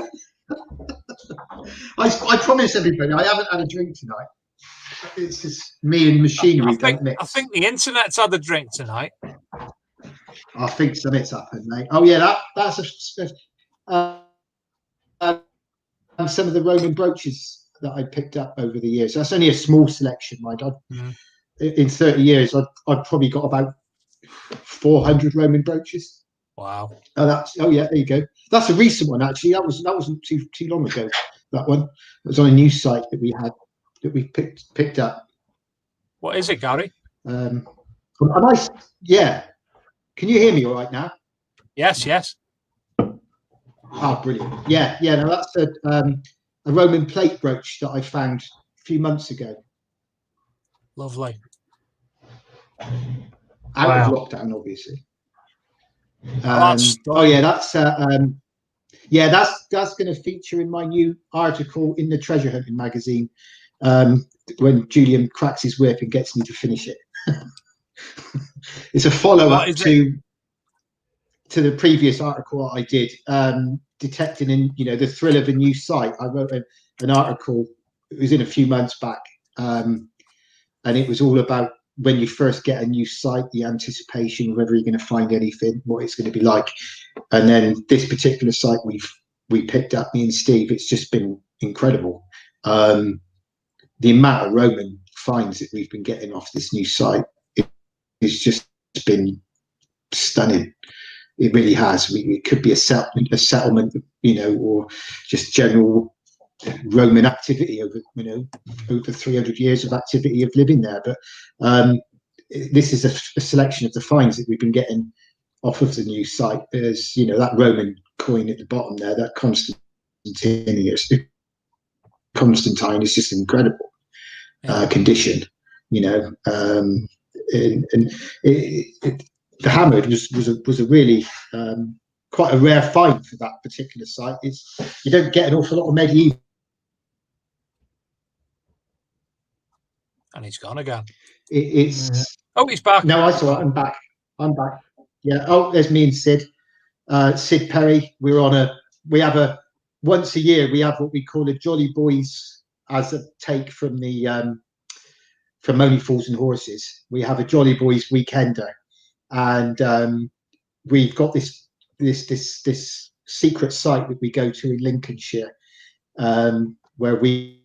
I promise everybody, I haven't had a drink tonight. It's just me and machinery don't mix. I think the internet's had a drink tonight. I think something's happened, mate. Oh yeah, that's some of the Roman brooches that I picked up over the years. That's only a small selection, mind. In 30 years, I've probably got about 400 Roman brooches. Wow. Oh yeah, there you go. That's a recent one actually. That wasn't too long ago. That one. It was on a news site that we picked up. What is it, Gary? Yeah. Can you hear me all right now? Yes. Oh, brilliant. Yeah. No, that's a Roman plate brooch that I found a few months ago. Lovely. Out of lockdown, obviously. That's going to feature in my new article in the Treasure Hunting magazine when Julian cracks his whip and gets me to finish it. It's a follow-up to the previous article I did, detecting the thrill of a new site. I wrote an article. It was in a few months back, and it was all about when you first get a new site, the anticipation, whether you're going to find anything, what it's going to be like. And then this particular site we picked up, me and Steve, it's just been incredible. The amount of Roman finds that we've been getting off this new site, it's just been stunning. It really has. It could be a settlement, or just general Roman activity over 300 years of activity of living there. But this is a selection of the finds that we've been getting off of the new site. There's that Roman coin at the bottom there, that Constantine is just incredible condition. The hammered was a really quite a rare find for that particular site. You don't get an awful lot of medieval. And he's gone again. It's he's back. No, I saw it. I'm back. Yeah. Oh, there's me and Sid. Sid Perry. We're on we have once a year we have what we call a Jolly Boys, as a take from the from Only Fools and Horses. We have a Jolly Boys weekender, and we've got this secret site that we go to in Lincolnshire, where we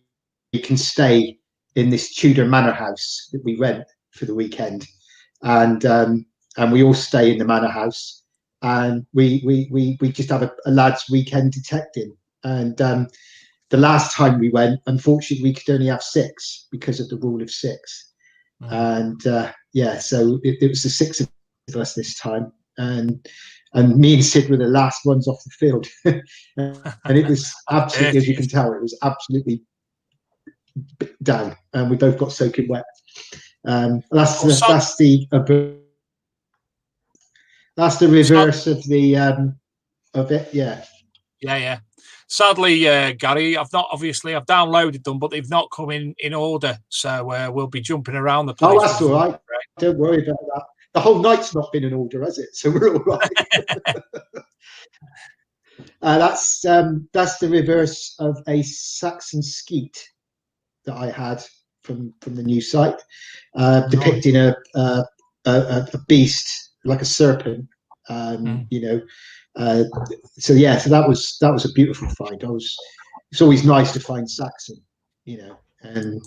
can stay in this Tudor manor house that we rent for the weekend, and we all stay in the manor house, and we just have a lads weekend detecting. And the last time we went, unfortunately, we could only have 6 because of the rule of 6. And so it was the 6 of us this time, and me and Sid were the last ones off the field. And it was absolutely, as you can tell, it was absolutely down, and we both got soaking wet. That's the reverse of the of it. Yeah. Sadly, Gary, I've downloaded them, but they've not come in order. So we'll be jumping around the place. Oh, that's all right. Don't worry about that. The whole night's not been in order, has it? So we're all right. That's the reverse of a Saxon skeet that I had from the new site, depicting a beast like a serpent. So that was a beautiful find. It's always nice to find Saxon, and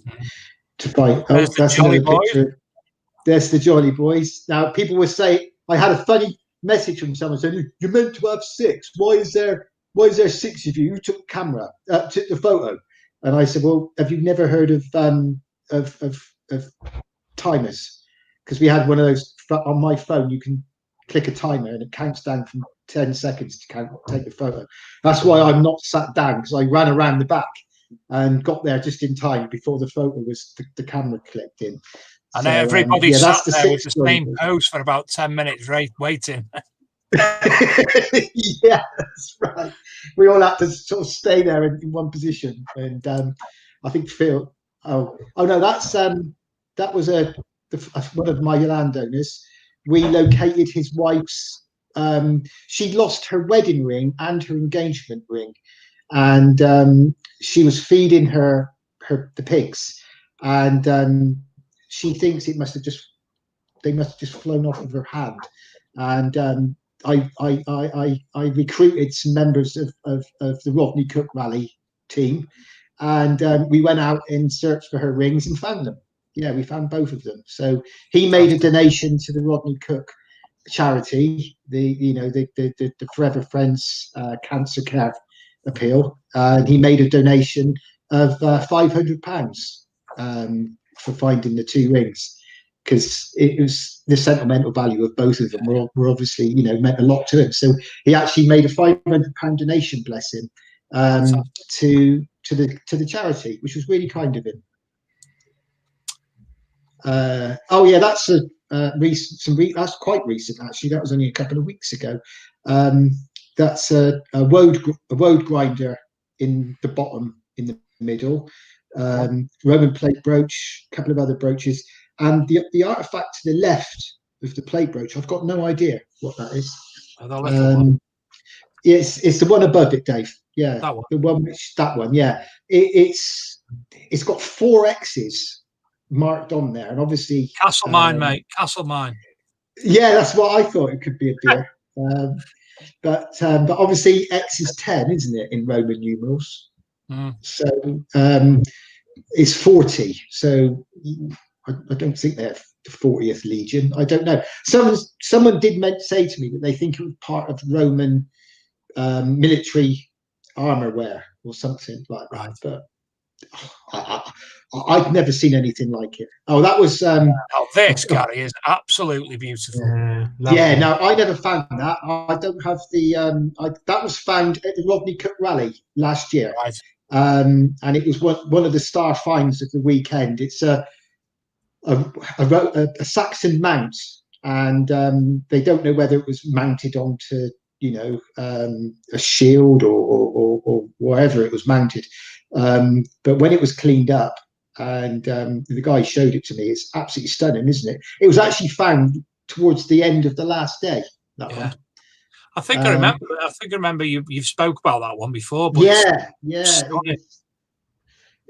to find. Oh, that's another picture. There's the Jolly Boys. Now, people were saying, I had a funny message from someone saying, "You're meant to have 6. Why is there 6 of you? Who took the photo?" And I said, "Well, have you never heard of timers? Because we had one of those on my phone. You can click a timer and it counts down from 10 seconds to take the photo. That's why I'm not sat down, because I ran around the back and got there just in time before the photo was the camera clicked in." And everybody sat there with the same pose for about 10 minutes, right, waiting. Yeah, that's right. We all had to sort of stay there in one position, and I think Phil. Oh no, that was one of my landowners. We located his wife's. She lost her wedding ring and her engagement ring, and she was feeding the pigs, and she thinks they must have just flown off of her hand. And I recruited some members of the Rodney Cook Rally team, and we went out and searched for her rings and found them. Yeah, we found both of them. So he made a donation to the Rodney Cook charity, the Forever Friends Cancer Care Appeal, and he made a donation of £500 for finding the 2 rings, because it was the sentimental value of both of them were obviously meant a lot to him. So he actually made a £500 donation, bless him, to the charity, which was really kind of him. That's that's quite recent, actually. That was only a couple of weeks ago. That's a woad grinder in the bottom, in the middle, Roman plate brooch, a couple of other brooches, and the artifact to the left of the plate brooch, I've got no idea what that is. It's the one above it, Dave. Yeah, that one. Yeah, it's got 4 X's marked on there, and obviously Castlemaine, mate. Castlemaine. Yeah, that's what I thought it could be a beer. But obviously X is 10, isn't it, in Roman numerals? So it's 40. So I don't think they're the 40th Legion. I don't know. Someone did say to me that they think it was part of Roman military armor wear or something like that. But I've never seen anything like it. Oh, that was this, Gary, is absolutely beautiful. Yeah, no, I never found that. I don't have the that was found at the Rodney Cook Rally last year. Right. And it was one of the star finds of the weekend. It's a Saxon mount, and they don't know whether it was mounted onto a shield or wherever it was mounted. But when it was cleaned up, and the guy showed it to me, it's absolutely stunning, isn't it? It was actually found towards the end of the last day. That one. I think I remember. I think I remember you've spoke about that one before. But Yeah, stunning.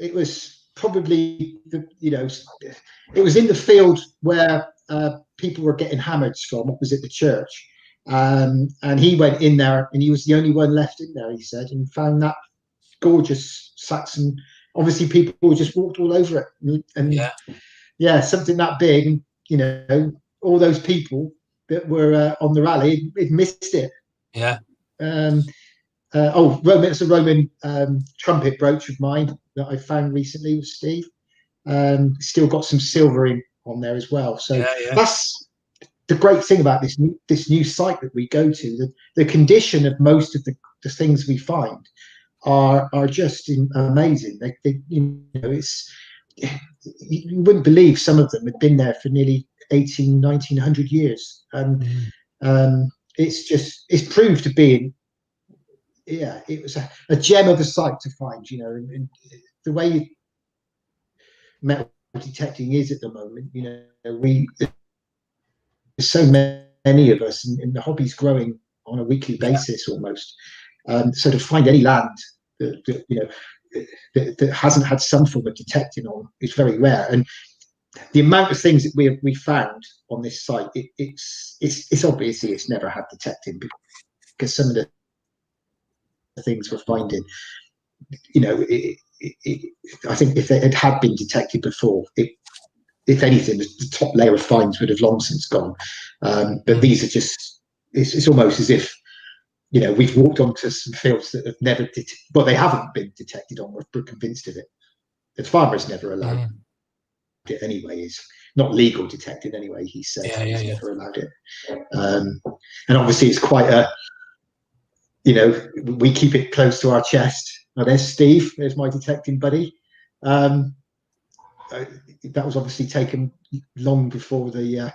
it was probably it was in the field where people were getting hammered from opposite the church, and he went in there, and he was the only one left in there, he said, and found that gorgeous Saxon. Obviously, people just walked all over it, and something that big, and all those people that were on the rally, it missed it. Yeah. It's a Roman trumpet brooch of mine that I found recently with Steve. Still got some silvering on there as well. So that's the great thing about this new site that we go to. The condition of most of the things we find are just amazing. You wouldn't believe some of them had been there for nearly 1900 years. It's proved to be it was a gem of a site to find, and the way metal detecting is at the moment, there's so many of us, and the hobby's growing on a weekly basis almost. So to find any land that hasn't had some form of detecting on is very rare. And the amount of things that we found on this site, it's obviously it's never had detecting, because some of the things we're finding, I think if it had been detected before, if anything, the top layer of finds would have long since gone. But these are just, it's almost as if, we've walked onto some fields that have never, they haven't been detected on. We're convinced of it. The farmer's never allowed it anyway. It's not legal detected anyway, he said. He's never allowed it. And obviously it's quite we keep it close to our chest. Now there's Steve, there's my detecting buddy. That was obviously taken long before the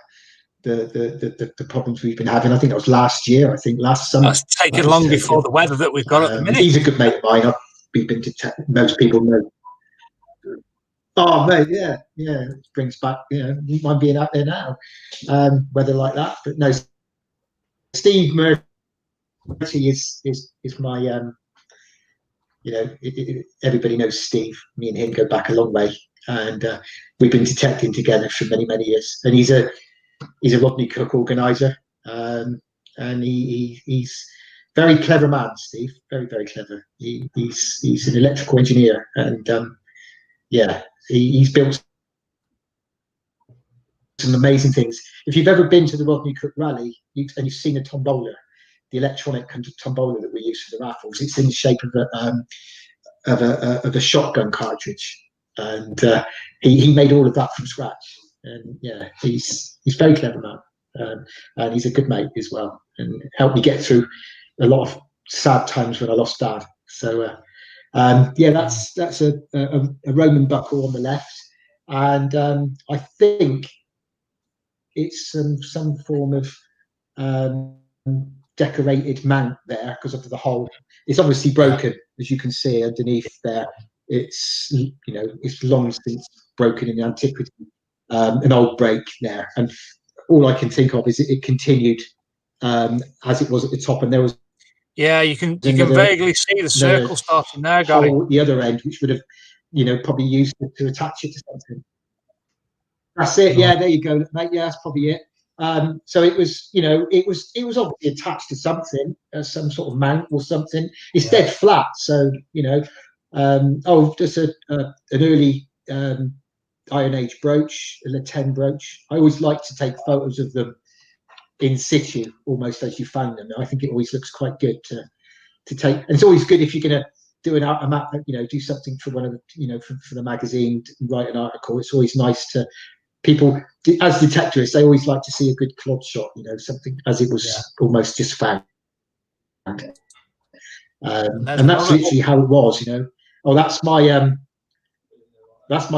problems we've been having. I think that was last year. I think last summer. That's taken long before the weather that we've got at the minute. He's a good mate of mine. We've been detected. Most people know. Oh mate, yeah. It brings back, mind being out there now. Weather like that, but no. Steve Murphy is my everybody knows Steve. Me and him go back a long way, and we've been detecting together for many years. And he's a Rodney Cook organizer, and he's very clever man, Steve. Very clever. He's an electrical engineer, and he's built some amazing things. If you've ever been to the Rodney Cook rally and you've seen a tombola, the electronic tombola that we use for the raffles, it's in the shape of a shotgun cartridge, and he made all of that from scratch. And he's very clever man, and he's a good mate as well, and helped me get through a lot of sad times when I lost Dad. So that's a Roman buckle on the left, and I think it's some form of decorated mount there because of the hole. It's obviously broken, as you can see underneath there. It's it's long since broken in antiquity. An old break there, and all I can think of is it continued as it was at the top, and there was you can vaguely see the circle starting there, Gary. Hole at the other end, which would have probably used to attach it to something. That's it. Yeah, there you go, mate. Yeah, that's probably it. So it was, it was obviously attached to something, some sort of mount or something. It's dead flat, so just an early Iron Age brooch, a Le 10 brooch. I always like to take photos of them in situ, almost as you found them. I think it always looks quite good to take, and it's always good if you're going to do a map, do something for one of the, for the magazine, write an article. It's always nice to. People, as detectorists, they always like to see a good clod shot, something as it was almost just found. And that's literally how it was, that's my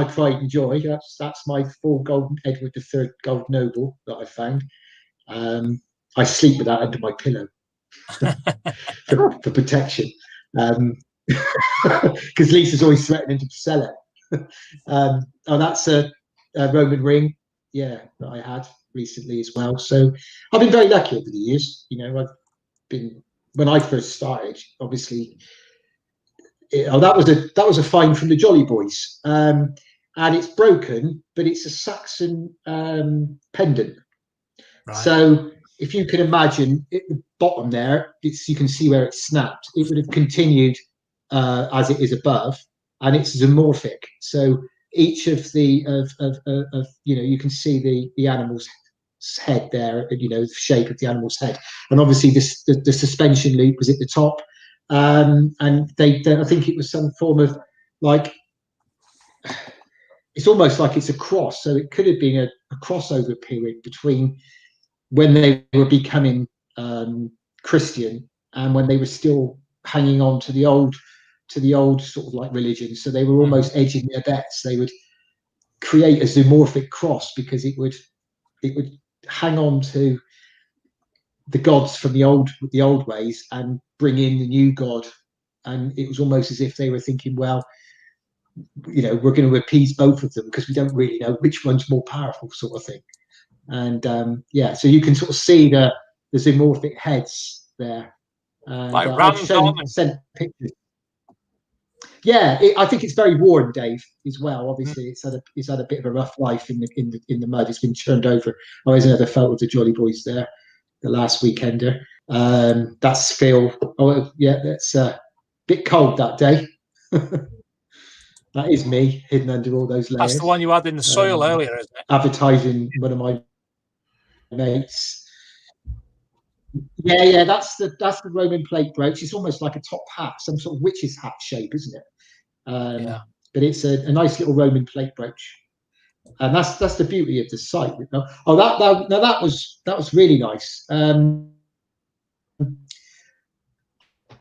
pride and joy. That's my full golden Edward III gold noble that I found. I sleep with that under my pillow for protection, because Lisa's always threatening to sell it. That's a Roman ring, that I had recently as well. So I've been very lucky over the years. been when I first started. Obviously, that was a find from the Jolly Boys, and it's broken, but it's a Saxon pendant. Right. So if you can imagine at the bottom there, you can see where it's snapped. It would have continued as it is above, and it's zoomorphic. So each of the you can see the animal's head there, the shape of the animal's head, and obviously the suspension loop was at the top, and they I think it was some form of like. It's almost like it's a cross, so it could have been a crossover period between when they were becoming Christian and when they were still hanging on to the old sort of like religion. So they were almost edging their bets. They would create a zoomorphic cross because it would hang on to the gods from the old ways and bring in the new god. And it was almost as if they were thinking, well, we're going to appease both of them because we don't really know which one's more powerful, sort of thing. And so you can sort of see the zoomorphic heads there. And Like I've sent pictures. Yeah, I think it's very worn, Dave, as well. Obviously, it's had a bit of a rough life in the mud. It's been turned over. Oh, there's another photo of the Jolly Boys there, the last weekender. That's Phil. Oh, yeah, that's a bit cold that day. That is me hidden under all those layers. That's the one you had in the soil earlier, isn't it? Advertising one of my mates. Yeah, that's the Roman plate brooch. It's almost like a top hat, some sort of witch's hat shape, isn't it? Yeah. But it's a nice little Roman plate brooch, and that's the beauty of the site. Oh, that was really nice.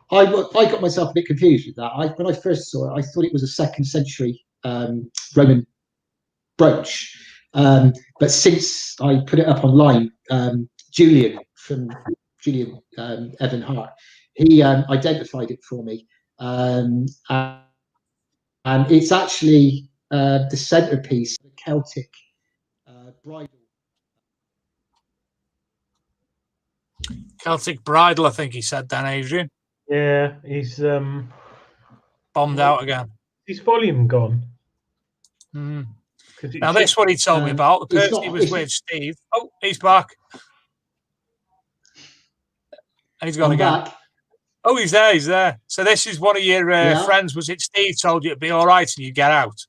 I got myself a bit confused with that. When I first saw it, I thought it was a 2nd century Roman brooch. But since I put it up online, Julian Evan Hart, he identified it for me, and it's actually the centerpiece, the Celtic bridle. Celtic bridle, I think he said, Dan Adrian. Yeah, he's bombed out again. His volume gone. Now, this is what he told me about. The person he was with, Steve. Oh, he's back. And he's gone again. Back. Oh, he's there. So this is one of your friends. Was it Steve told you it'd be all right and you get out?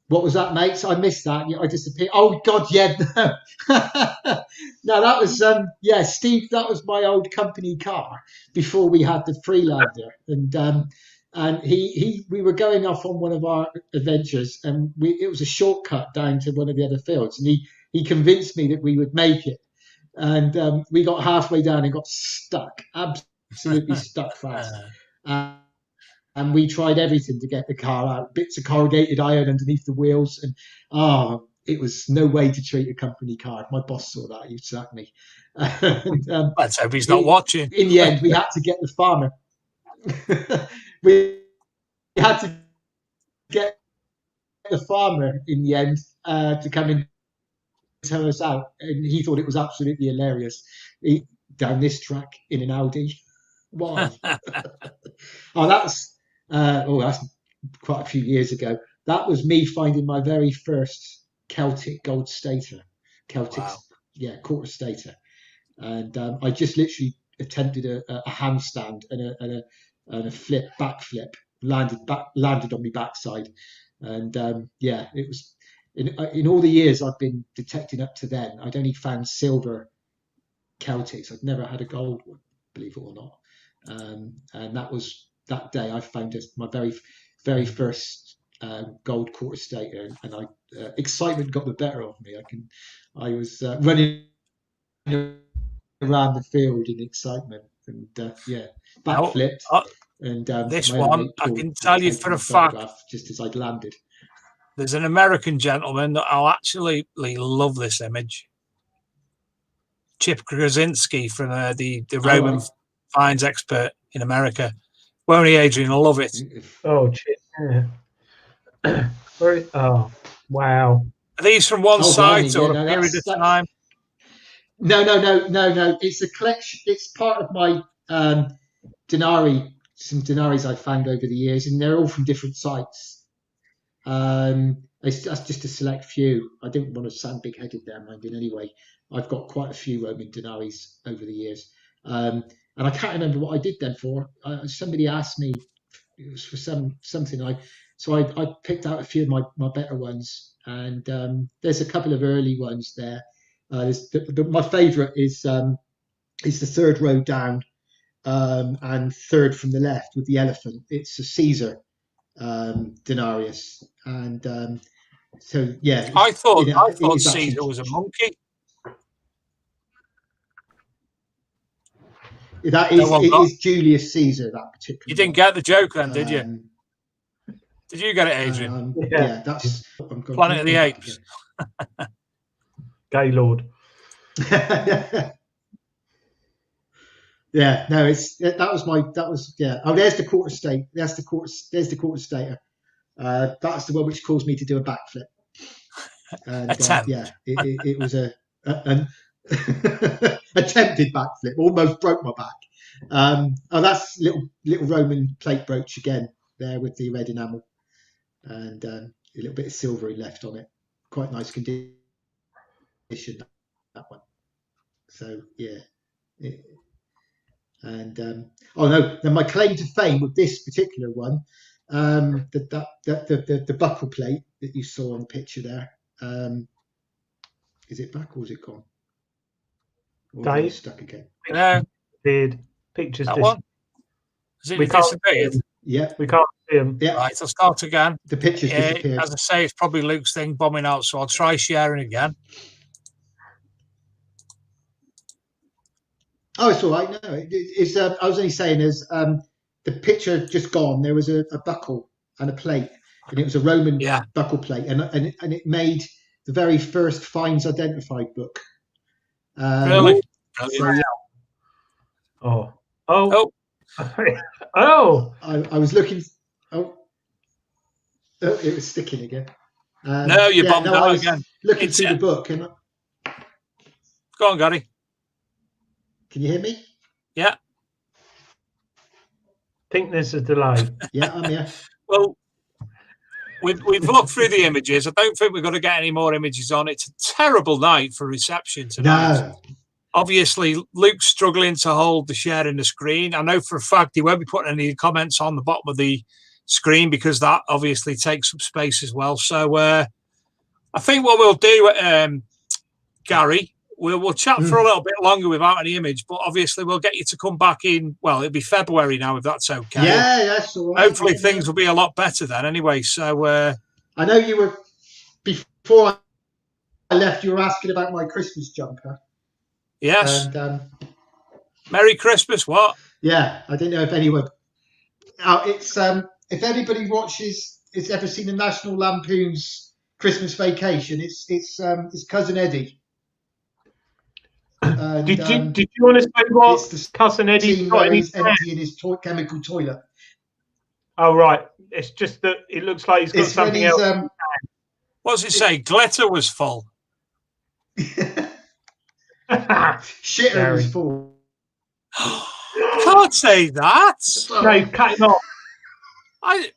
What was that, mate? I missed that. I disappeared. Oh, God, yeah. No, that was, Steve, that was my old company car before we had the Freelander. And we were going off on one of our adventures, and it was a shortcut down to one of the other fields. And he convinced me that we would make it. And we got halfway down and got stuck, absolutely stuck fast. And we tried everything to get the car out, bits of corrugated iron underneath the wheels. And it was no way to treat a company car. If my boss saw that, he'd sack me. Let's hope he's not watching. In the end, we had to get the farmer. We had to get the farmer in the end to come and tow us out. And he thought it was absolutely hilarious. Down this track in an Audi. Why? That's quite a few years ago. That was me finding my very first Celtic gold stater, quarter stater, and I just literally attempted a handstand and a backflip, landed on my backside, and it was in all the years I've been detecting up to then, I'd only found silver Celtics. I'd never had a gold one, believe it or not, and that day I found my very, very first gold quarter stater, and excitement got the better of me. I was running around the field in excitement, and backflipped. And this one, I can tell you for a fact, just as I'd landed. There's an American gentleman that I'll actually love this image. Chip Krasinski from the Roman finds expert in America. Won't he, Adrian? I love it. Oh, Chip. Yeah. Oh, wow. Are these from one site or a period of time? No. It's a collection. It's part of my some denaries I've found over the years, and they're all from different sites. That's just a select few. I didn't want to sound big-headed there, minding anyway. I've got quite a few Roman denaries over the years, and I can't remember what I did them for. Somebody asked me, it was for something. I picked out a few of my better ones, and there's a couple of early ones there. My favourite is the third row down, and third from the left with the elephant. It's a Caesar denarius, and so yeah. I thought Caesar actually was a monkey. That is, it is Julius Caesar, that particular. You didn't get the joke then, did you? Did you get it, Adrian? Yeah, that's Planet of the Apes. Gaylord. Yeah, no, that was Oh, there's the quarter state. There's the quarter stater. That's the one which caused me to do a backflip. And, yeah, it was an attempted backflip, almost broke my back. That's little Roman plate brooch again there with the red enamel, and a little bit of silvery left on it. Quite nice condition, that one. So yeah. Then my claim to fame with this particular one, the buckle plate that you saw on the picture there. Is it back or is it gone? Or is it stuck again? No. Pictures. That one? Is it disappeared? Yeah. We can't see them. Yeah. Right, I'll start again. The pictures disappeared. As I say, it's probably Luke's thing bombing out, so I'll try sharing again. Oh, it's all right. No, it's. I was only saying, as the picture just gone, there was a buckle and a plate, and it was a Roman buckle plate, and it made the very first finds identified book. Really? So, yeah. Oh. I was looking. Oh, it was sticking again. No, you bombed out again. Looking through the book, and go on, Gary. Can you hear me? Yeah. Think there's a delay. Yeah, I'm here. Well, we've looked through the images. I don't think we're going to get any more images on. It's a terrible night for reception tonight. No. Obviously, Luke's struggling to hold the share in the screen. I know for a fact he won't be putting any comments on the bottom of the screen because that obviously takes up space as well. So I think what we'll do, Gary, we'll chat for a little bit longer without any image, but obviously we'll get you to come back in. Well, it'll be February now, if that's okay. Yeah, that's all right. Hopefully things will be a lot better then anyway. So I know you were, before I left, you were asking about my Christmas jumper. Yes. And, Merry Christmas, what? Yeah, I don't know if anyone... it's if anybody has ever seen the National Lampoon's Christmas Vacation, it's Cousin Eddie. And, did you want to say what Cousin Eddie's got in his empty in his chemical toilet? Oh right, it's just that it looks like he's got something else. What does it say? Glitter was full. Shitter was full. Can't say that. No, cut him off.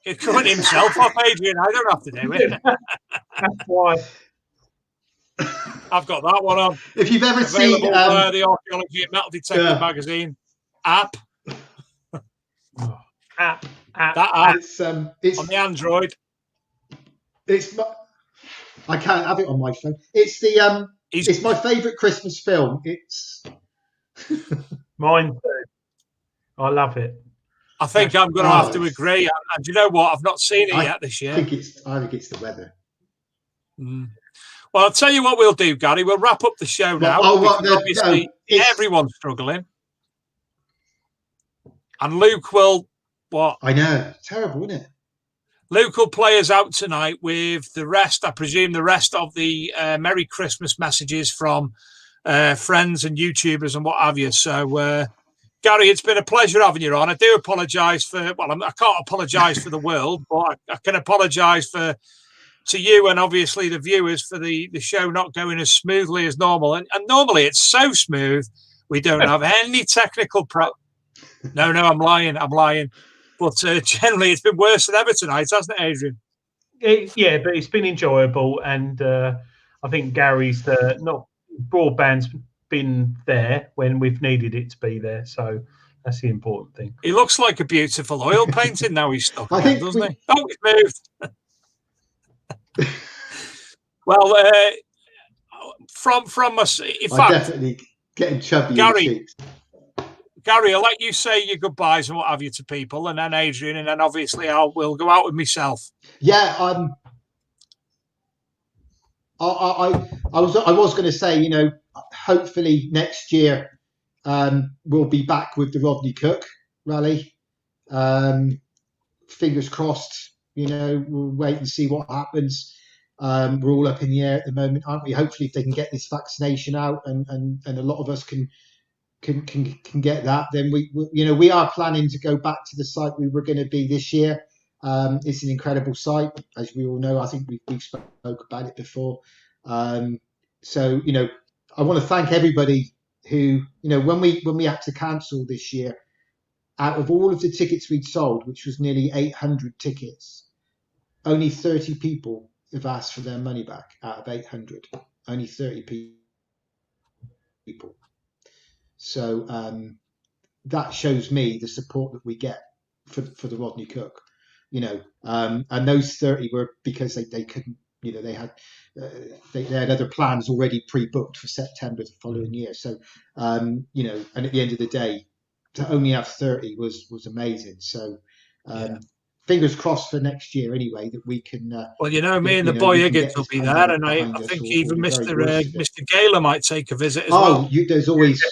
He's cutting himself off, Adrian. I don't have to do it. That's why. I've got that one on. If you've ever Available, seen the Archaeology at Metal Detector magazine app. App. That app. It's on the Android. I can't have it on my phone. It's the it's my favourite Christmas film. It's mine too. I love it. I think I'm going to have to agree. And you know what? I've not seen it yet this year. I think it's the weather. Well, I'll tell you what we'll do, Gary. We'll wrap up the show now. Obviously, everyone's struggling. And Luke will, what? I know. It's terrible, isn't it? Luke will play us out tonight with the rest, I presume, the rest of the Merry Christmas messages from friends and YouTubers and what have you. So, Gary, it's been a pleasure having you on. I do apologise for, I can't apologise for the world, but I can apologise for to you and obviously the viewers for the show not going as smoothly as normal. And normally it's so smooth, we don't have any technical No, I'm lying. But generally it's been worse than ever tonight, hasn't it, Adrian? Yeah, but it's been enjoyable, and I think Gary's not broadband's been there when we've needed it to be there, so that's the important thing. He looks like a beautiful oil painting now he's stuck I again, think doesn't he? Oh, it's moved. Well, from us, in fact, definitely getting chubby. Gary, I'll let you say your goodbyes and what have you to people, and then Adrian, and then obviously we'll go out with myself. Yeah, I was going to say, you know, hopefully next year we'll be back with the Rodney Cook rally. Fingers crossed. You know, we'll wait and see what happens. We're all up in the air at the moment, aren't we? Hopefully, if they can get this vaccination out, and a lot of us can get that, then we are planning to go back to the site we were going to be this year. It's an incredible site, as we all know. I think we've spoke about it before. So, you know, I want to thank everybody who, you know, when we had to cancel this year, out of all of the tickets we'd sold, which was nearly 800 tickets, only 30 people have asked for their money back out of 800. Only 30 people. So that shows me the support that we get for the Rodney Cook, you know, and those 30 were because they couldn't, you know, they had other plans already pre-booked for September the following year. So, you know, and at the end of the day, to only have 30 was amazing. So, fingers crossed for next year anyway that we can. Well, you know, me and the boy Higgins will be there, and I think even Mr. Gaylor might take a visit as well. There's always.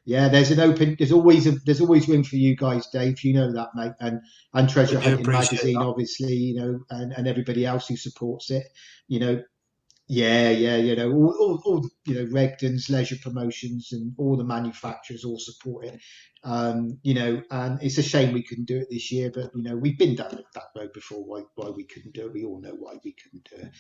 Yeah, there's always room for you guys, Dave. You know that, mate, and Treasure Hunting Magazine, that. Obviously, you know, and everybody else who supports it, you know. Yeah, you know, all you know, Regden's, Leisure Promotions, and all the manufacturers all support it. You know, and it's a shame we couldn't do it this year, but you know, we've been down that road before. Why we couldn't do it? We all know why we couldn't do it.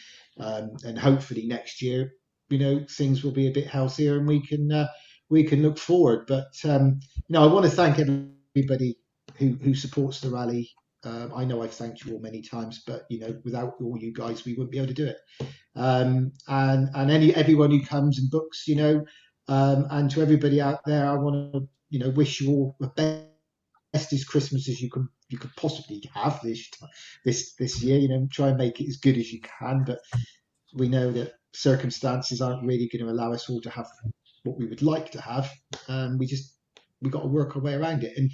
And hopefully next year, you know, things will be a bit healthier and we can look forward. But no, I want to thank everybody who supports the rally. I know I've thanked you all many times, but you know, without all you guys, we wouldn't be able to do it. And everyone who comes and books, you know, and to everybody out there, I want to, you know, wish you all the bestest Christmas as you could possibly have this year. You know, try and make it as good as you can, but we know that circumstances aren't really going to allow us all to have what we would like to have. We got to work our way around it. And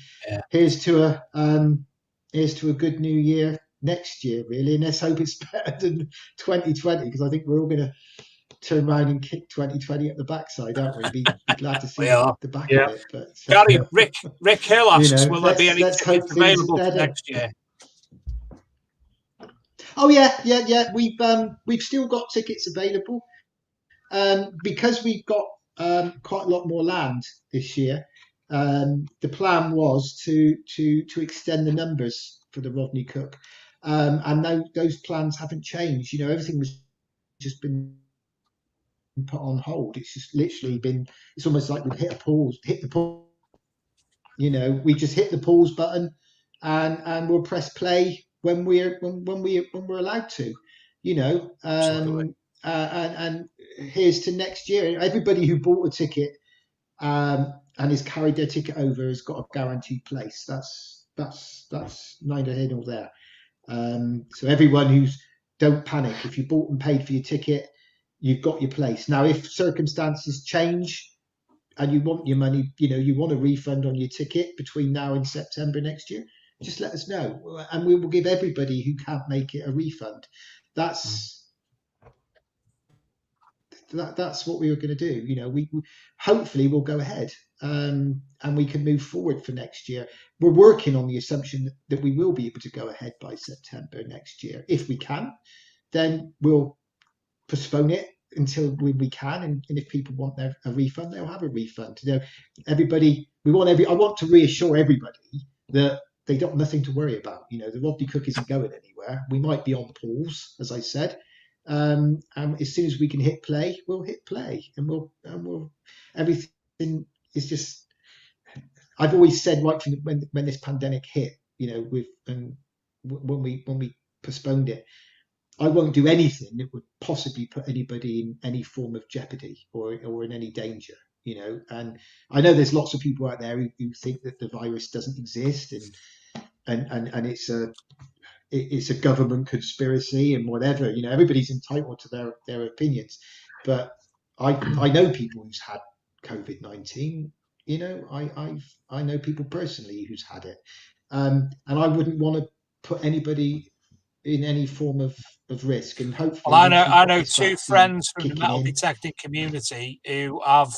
here's to a good new year next year, really, and let's hope it's better than 2020, because I think we're all going to turn around and kick 2020 at the backside, aren't we? Be glad to see the back of it. But Gary, Rick Hill asks, will there be any tickets available for next year? Oh yeah. We've still got tickets available, because we've got quite a lot more land this year. The plan was to extend the numbers for the Rodney Cook, and those plans haven't changed. You know, everything was just been put on hold. It's just literally been. It's almost like we've hit the pause. You know, we just hit the pause button, and we'll press play when we're allowed to. You know, and here's to next year. Everybody who bought a ticket and has carried their ticket over has got a guaranteed place. That's neither here nor there. So everyone don't panic. If you bought and paid for your ticket, you've got your place. Now, if circumstances change and you want your money, you know, you want a refund on your ticket between now and September next year, just let us know, and we will give everybody who can't make it a refund. That's what we were going to do. You know, we hopefully we'll go ahead, and we can move forward for next year. We're working on the assumption that we will be able to go ahead by September next year. If we can, then we'll postpone it until we can, and if people want a refund, they'll have a refund. You know, everybody, I want to reassure everybody that they got nothing to worry about. You know, the Rodney Cook isn't going anywhere. We might be on pause, as I said. And as soon as we can hit play, we'll hit play, and we'll everything is just. I've always said right from when this pandemic hit, you know, when we postponed it, I won't do anything that would possibly put anybody in any form of jeopardy or in any danger, you know. And I know there's lots of people out there who think that the virus doesn't exist and it's a government conspiracy and whatever, you know. Everybody's entitled to their opinions, but I know people who's had COVID-19. You know, I know people personally who's had it, and I wouldn't want to put anybody in any form of risk. And hopefully, well, I know two friends from the metal detecting community who have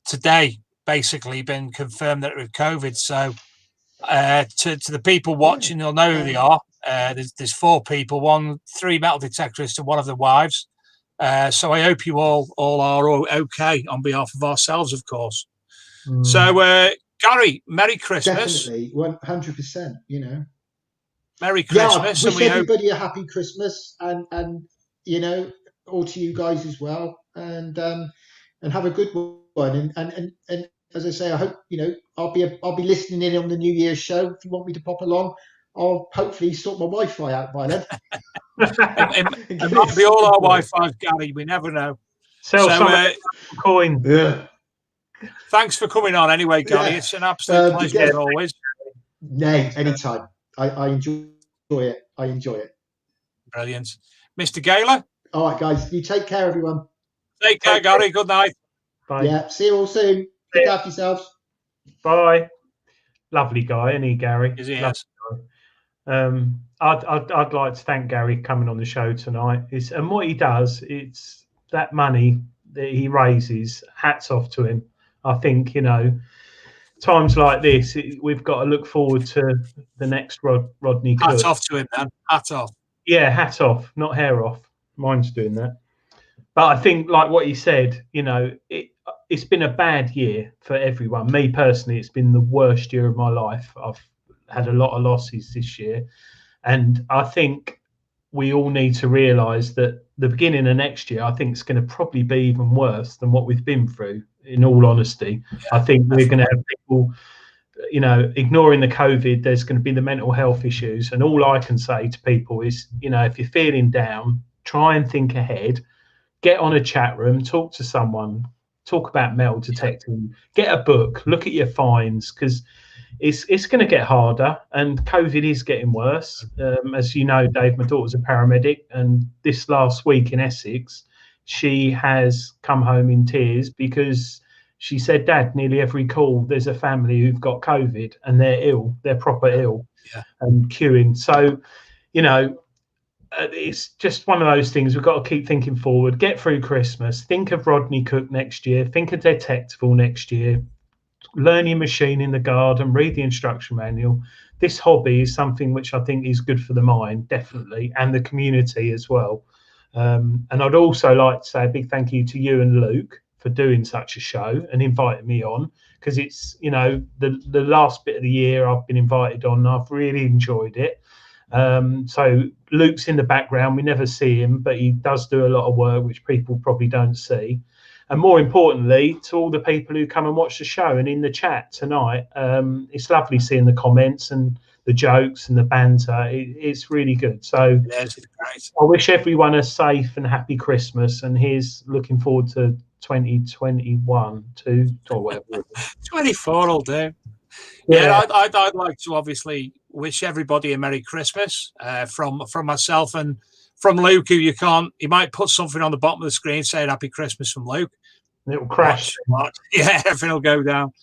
today basically been confirmed that with COVID. So to the people watching, they'll know who they are. There's 4 people, 3 metal detectorists and one of the wives. So I hope you all are okay on behalf of ourselves, of course. So, Gary, Merry Christmas. Definitely, 100%. You know, Merry Christmas. Yeah, wish everybody a happy Christmas, and you know, all to you guys as well, and have a good one. And as I say, I hope, you know, I'll be listening in on the New Year's show. If you want me to pop along, I'll hopefully sort my Wi-Fi out by then. It might be all our Wi-Fi's, Gary. We never know. Sell some coin. Yeah. Thanks for coming on anyway, Gary. Yeah. It's an absolute pleasure as always. Nay, anytime. I enjoy it. I enjoy it. Brilliant. Mr. Gaylor? All right, guys. You take care, everyone. Take care, Gary. Good night. Bye. Yeah, see you all soon. Look after yourselves. Bye. Lovely guy, isn't he, Gary? Is he? Yes. I'd like to thank Gary coming on the show tonight. And what he does, it's that money that he raises, hats off to him. I think, you know, times like this, we've got to look forward to the next Rodney Cook. Hat off to him, man. Hat off. Yeah, hat off, not hair off. Mine's doing that. But I think, like what he said, you know, it's been a bad year for everyone. Me personally, it's been the worst year of my life. I've had a lot of losses this year. And I think we all need to realise that the beginning of next year, I think, is going to probably be even worse than what we've been through, in all honesty. Yeah, I think we're going to have people, you know, ignoring the COVID. There's going to be the mental health issues. And all I can say to people is, you know, if you're feeling down, try and think ahead. Get on a chat room, talk to someone, talk about metal detecting, get a book, look at your finds, because it's going to get harder, and COVID is getting worse. As you know, Dave, my daughter's a paramedic, and this last week in Essex, she has come home in tears because she said, Dad, nearly every call, there's a family who've got COVID and they're ill, they're proper ill, and queuing. So, you know, it's just one of those things. We've got to keep thinking forward, get through Christmas, think of Rodney Cook next year, think of Detectival next year, learn your machine in the garden, read the instruction manual. This hobby is something which I think is good for the mind, definitely, and the community as well. And I'd also like to say a big thank you to you and Luke for doing such a show and inviting me on, because it's, you know, the last bit of the year I've been invited on and I've really enjoyed it. So Luke's in the background, we never see him, but he does do a lot of work which people probably don't see. And more importantly, to all the people who come and watch the show and in the chat tonight, it's lovely seeing the comments and the jokes and the banter. It's really good. So I wish everyone a safe and happy Christmas, and here's looking forward to 2021 or whatever. 24 will do. Yeah, I'd like to obviously wish everybody a Merry Christmas from myself and from Luke, who you might put something on the bottom of the screen saying Happy Christmas from Luke. And it'll crash. Yeah, everything will go down.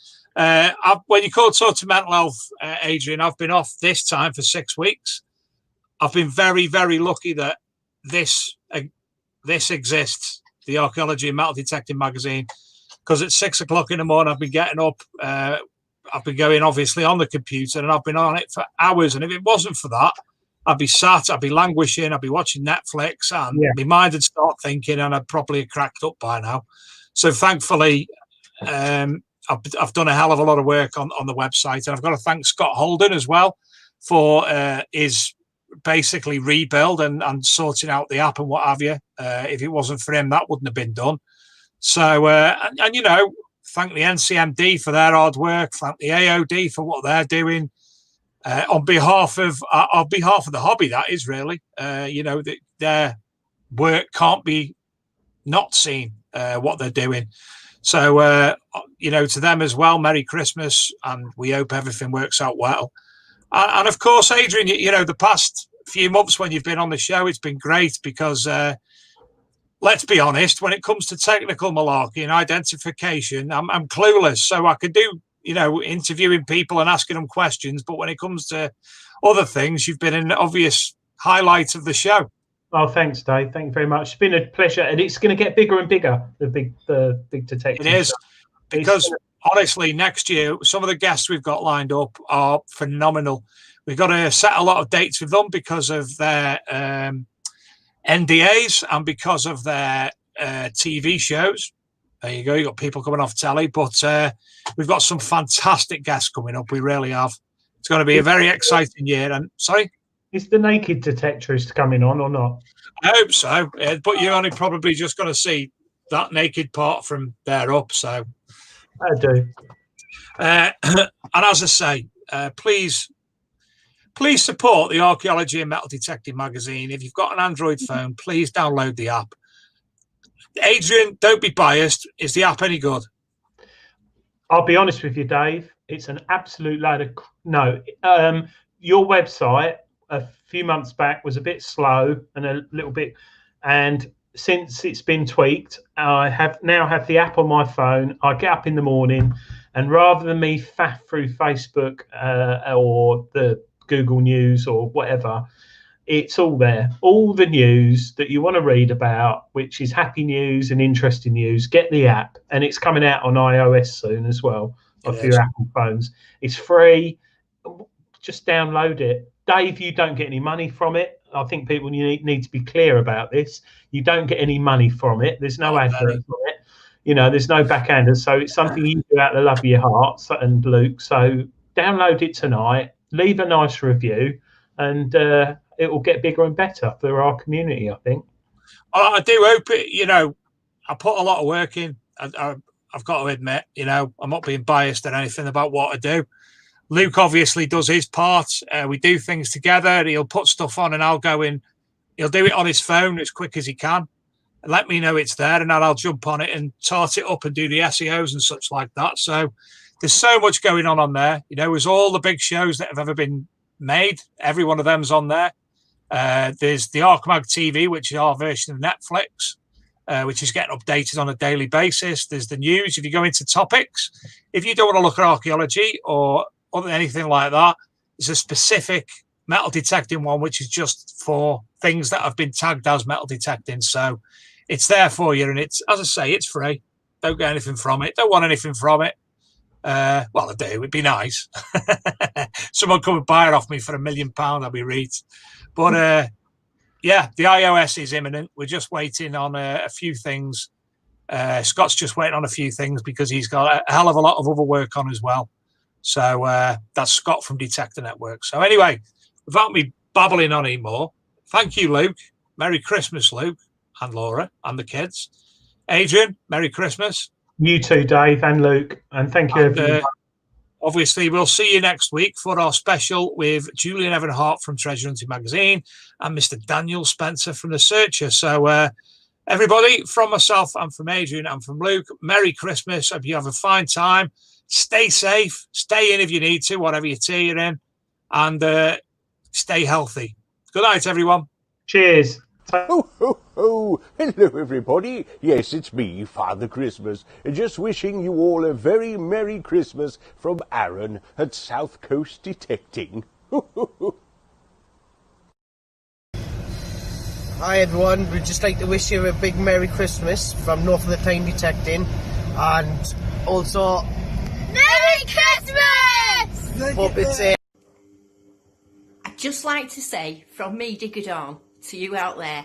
When you call talk to mental health, Adrian, I've been off this time for 6 weeks. I've been very, very lucky that this exists, the Archaeology and Metal Detecting magazine, because at 6 o'clock in the morning, I've been getting up. I've been going obviously on the computer, and I've been on it for hours. And if it wasn't for that, I'd be sat, I'd be languishing, I'd be watching Netflix, and my mind would start thinking, and I'd probably have cracked up by now. So thankfully, I've done a hell of a lot of work on the website, and I've got to thank Scott Holden as well for his basically rebuild and sorting out the app and what have you. If it wasn't for him, that wouldn't have been done. So, and you know, thank the NCMD for their hard work. Thank the AOD for what they're doing on behalf of the hobby. That is really, you know, their work can't be not seen. What they're doing. So, you know, to them as well, Merry Christmas, and we hope everything works out well. And of course, Adrian, you know, the past few months when you've been on the show, it's been great because, let's be honest, when it comes to technical malarkey and identification, I'm clueless. So I could do, you know, interviewing people and asking them questions. But when it comes to other things, you've been an obvious highlight of the show. Oh, thanks, Dave. Thank you very much. It's been a pleasure, and it's going to get bigger and bigger. The big detective. It is stuff. because honestly, next year some of the guests we've got lined up are phenomenal. We've got to set a lot of dates with them because of their NDAs and because of their TV shows. There you go. You got people coming off telly, but we've got some fantastic guests coming up. We really have. It's going to be a very exciting year. And sorry. Is the naked detectorist coming on or not? I hope so, but you're only probably just going to see that naked part from there up. So I do. And as I say, please support the Archaeology and Metal Detecting magazine. If you've got an Android phone, please download the app. Adrian, don't be biased. Is the app any good? I'll be honest with you, Dave. It's an absolute load of no. Your website a few months back was a bit slow and a little bit, and since it's been tweaked, I now have the app on my phone. I get up in the morning, and rather than me faff through Facebook or the Google News or whatever, it's all there. All the news that you want to read about, which is happy news and interesting news, get the app, and it's coming out on iOS soon as well, for your Apple phones. It's free. Just download it. Dave, you don't get any money from it. I think people need to be clear about this. You don't get any money from it. There's no advert for it. You know, there's no backhanders. So it's something you do out of the love of your heart, and Luke. So download it tonight. Leave a nice review, and it will get bigger and better for our community, I think. I do hope it. You know, I put a lot of work in. I've got to admit, you know, I'm not being biased or anything about what I do. Luke obviously does his part. We do things together. He'll put stuff on and I'll go in. He'll do it on his phone as quick as he can. And let me know it's there, and then I'll jump on it and tart it up and do the SEOs and such like that. So there's so much going on there. You know, there's all the big shows that have ever been made. Every one of them's on there. There's the ArcMag TV, which is our version of Netflix, which is getting updated on a daily basis. There's the news. If you go into topics, if you don't want to look at archaeology or anything like that, there's a specific metal detecting one, which is just for things that have been tagged as metal detecting. So it's there for you. And it's, as I say, it's free. Don't get anything from it. Don't want anything from it. Well, I do. It'd be nice. Someone come and buy it off me for £1 million. I'll be read. But yeah, the iOS is imminent. We're just waiting on a few things. Scott's just waiting on a few things because he's got a hell of a lot of other work on as well. So that's Scott from Detector Network. So anyway, without me babbling on anymore, thank you, Luke. Merry Christmas, Luke and Laura and the kids. Adrian, Merry Christmas. You too, Dave and Luke. And thank you, everyone. Obviously, we'll see you next week for our special with Julian Evan Hart from Treasure Hunting Magazine and Mr. Daniel Spencer from The Searcher. So everybody, from myself and from Adrian and from Luke, Merry Christmas. Hope you have a fine time. Stay safe. Stay in if you need to, whatever your tier you're in. And stay healthy. Good night, everyone. Cheers. Ho, ho, ho. Hello, everybody. Yes, it's me, Father Christmas. Just wishing you all a very Merry Christmas from Aaron at South Coast Detecting. Hi, everyone. We'd just like to wish you a big Merry Christmas from North of the Tyne Detecting. And also, Merry Christmas! hope it's I'd just like to say from me, Digger Dawn, to you out there,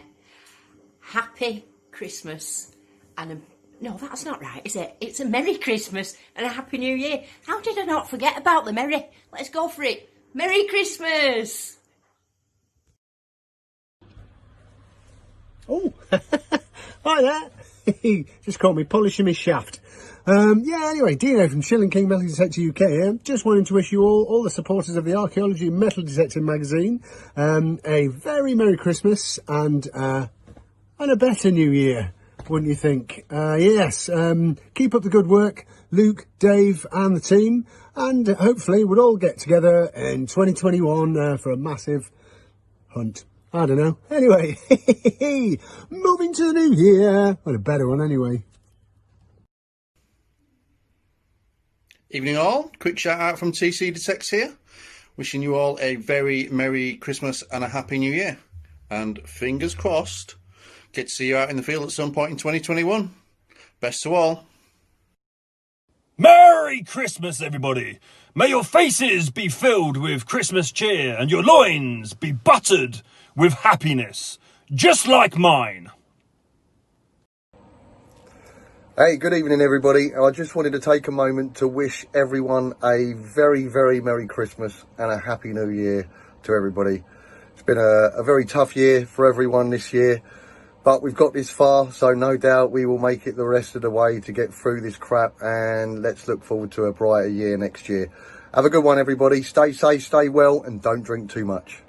Happy Christmas and No, that's not right, is it? It's a Merry Christmas and a Happy New Year. How did I not forget about the Merry? Let's go for it. Merry Christmas! Oh, hi there. Just caught me polishing my shaft. Anyway, Dino from Shilling King Metal Detector UK. Just wanting to wish you all the supporters of the Archaeology and Metal Detector magazine, a very Merry Christmas and a better New Year, wouldn't you think? Yes, keep up the good work, Luke, Dave and the team, and hopefully we'll all get together in 2021 for a massive hunt. I don't know. Anyway, moving to the new year. Well, a better one anyway. Evening all, quick shout out from TC Detects here, wishing you all a very Merry Christmas and a Happy New Year, and fingers crossed get to see you out in the field at some point in 2021. Best to all. Merry Christmas, everybody! May your faces be filled with Christmas cheer and your loins be buttered with happiness, just like mine. Hey, good evening everybody. I just wanted to take a moment to wish everyone a very, very Merry Christmas and a Happy New Year to everybody. It's been a very tough year for everyone this year, but we've got this far, so no doubt we will make it the rest of the way to get through this crap, and let's look forward to a brighter year next year. Have a good one everybody. Stay safe, stay well, and don't drink too much.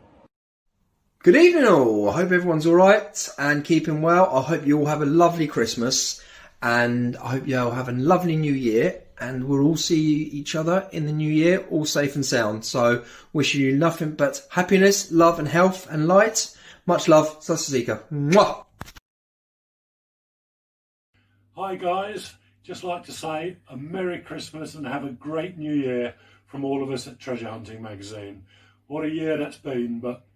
Good evening all. I hope everyone's all right and keeping well. I hope you all have a lovely Christmas. And I hope you all have a lovely new year, and we'll all see each other in the new year, all safe and sound. So wishing you nothing but happiness, love and health and light. Much love, Sasazika. Mwah! Hi guys, just like to say a Merry Christmas and have a great new year from all of us at Treasure Hunting Magazine. What a year that's been, but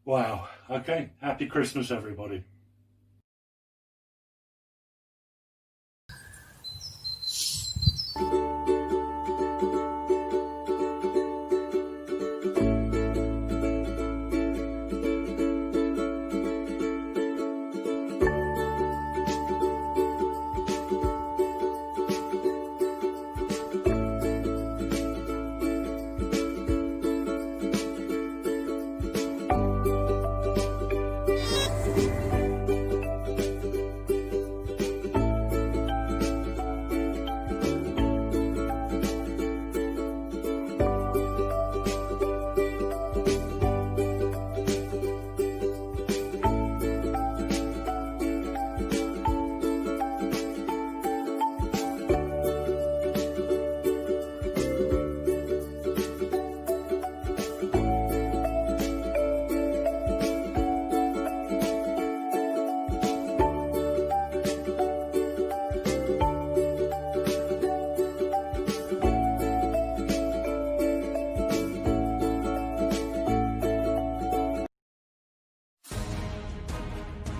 wow. Okay, happy Christmas everybody.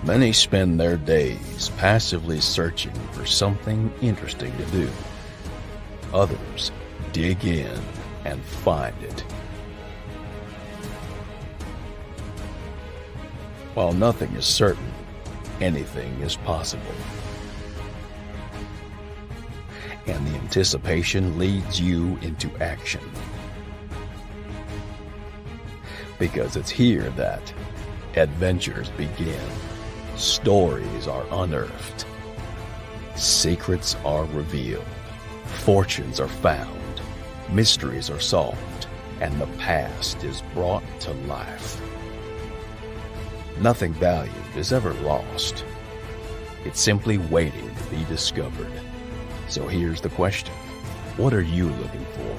Many spend their days passively searching for something interesting to do. Others dig in and find it. While nothing is certain, anything is possible. And the anticipation leads you into action. Because it's here that adventures begin. Stories are unearthed. Secrets are revealed. Fortunes are found. Mysteries are solved. And the past is brought to life. Nothing valued is ever lost. It's simply waiting to be discovered. So here's the question. What are you looking for?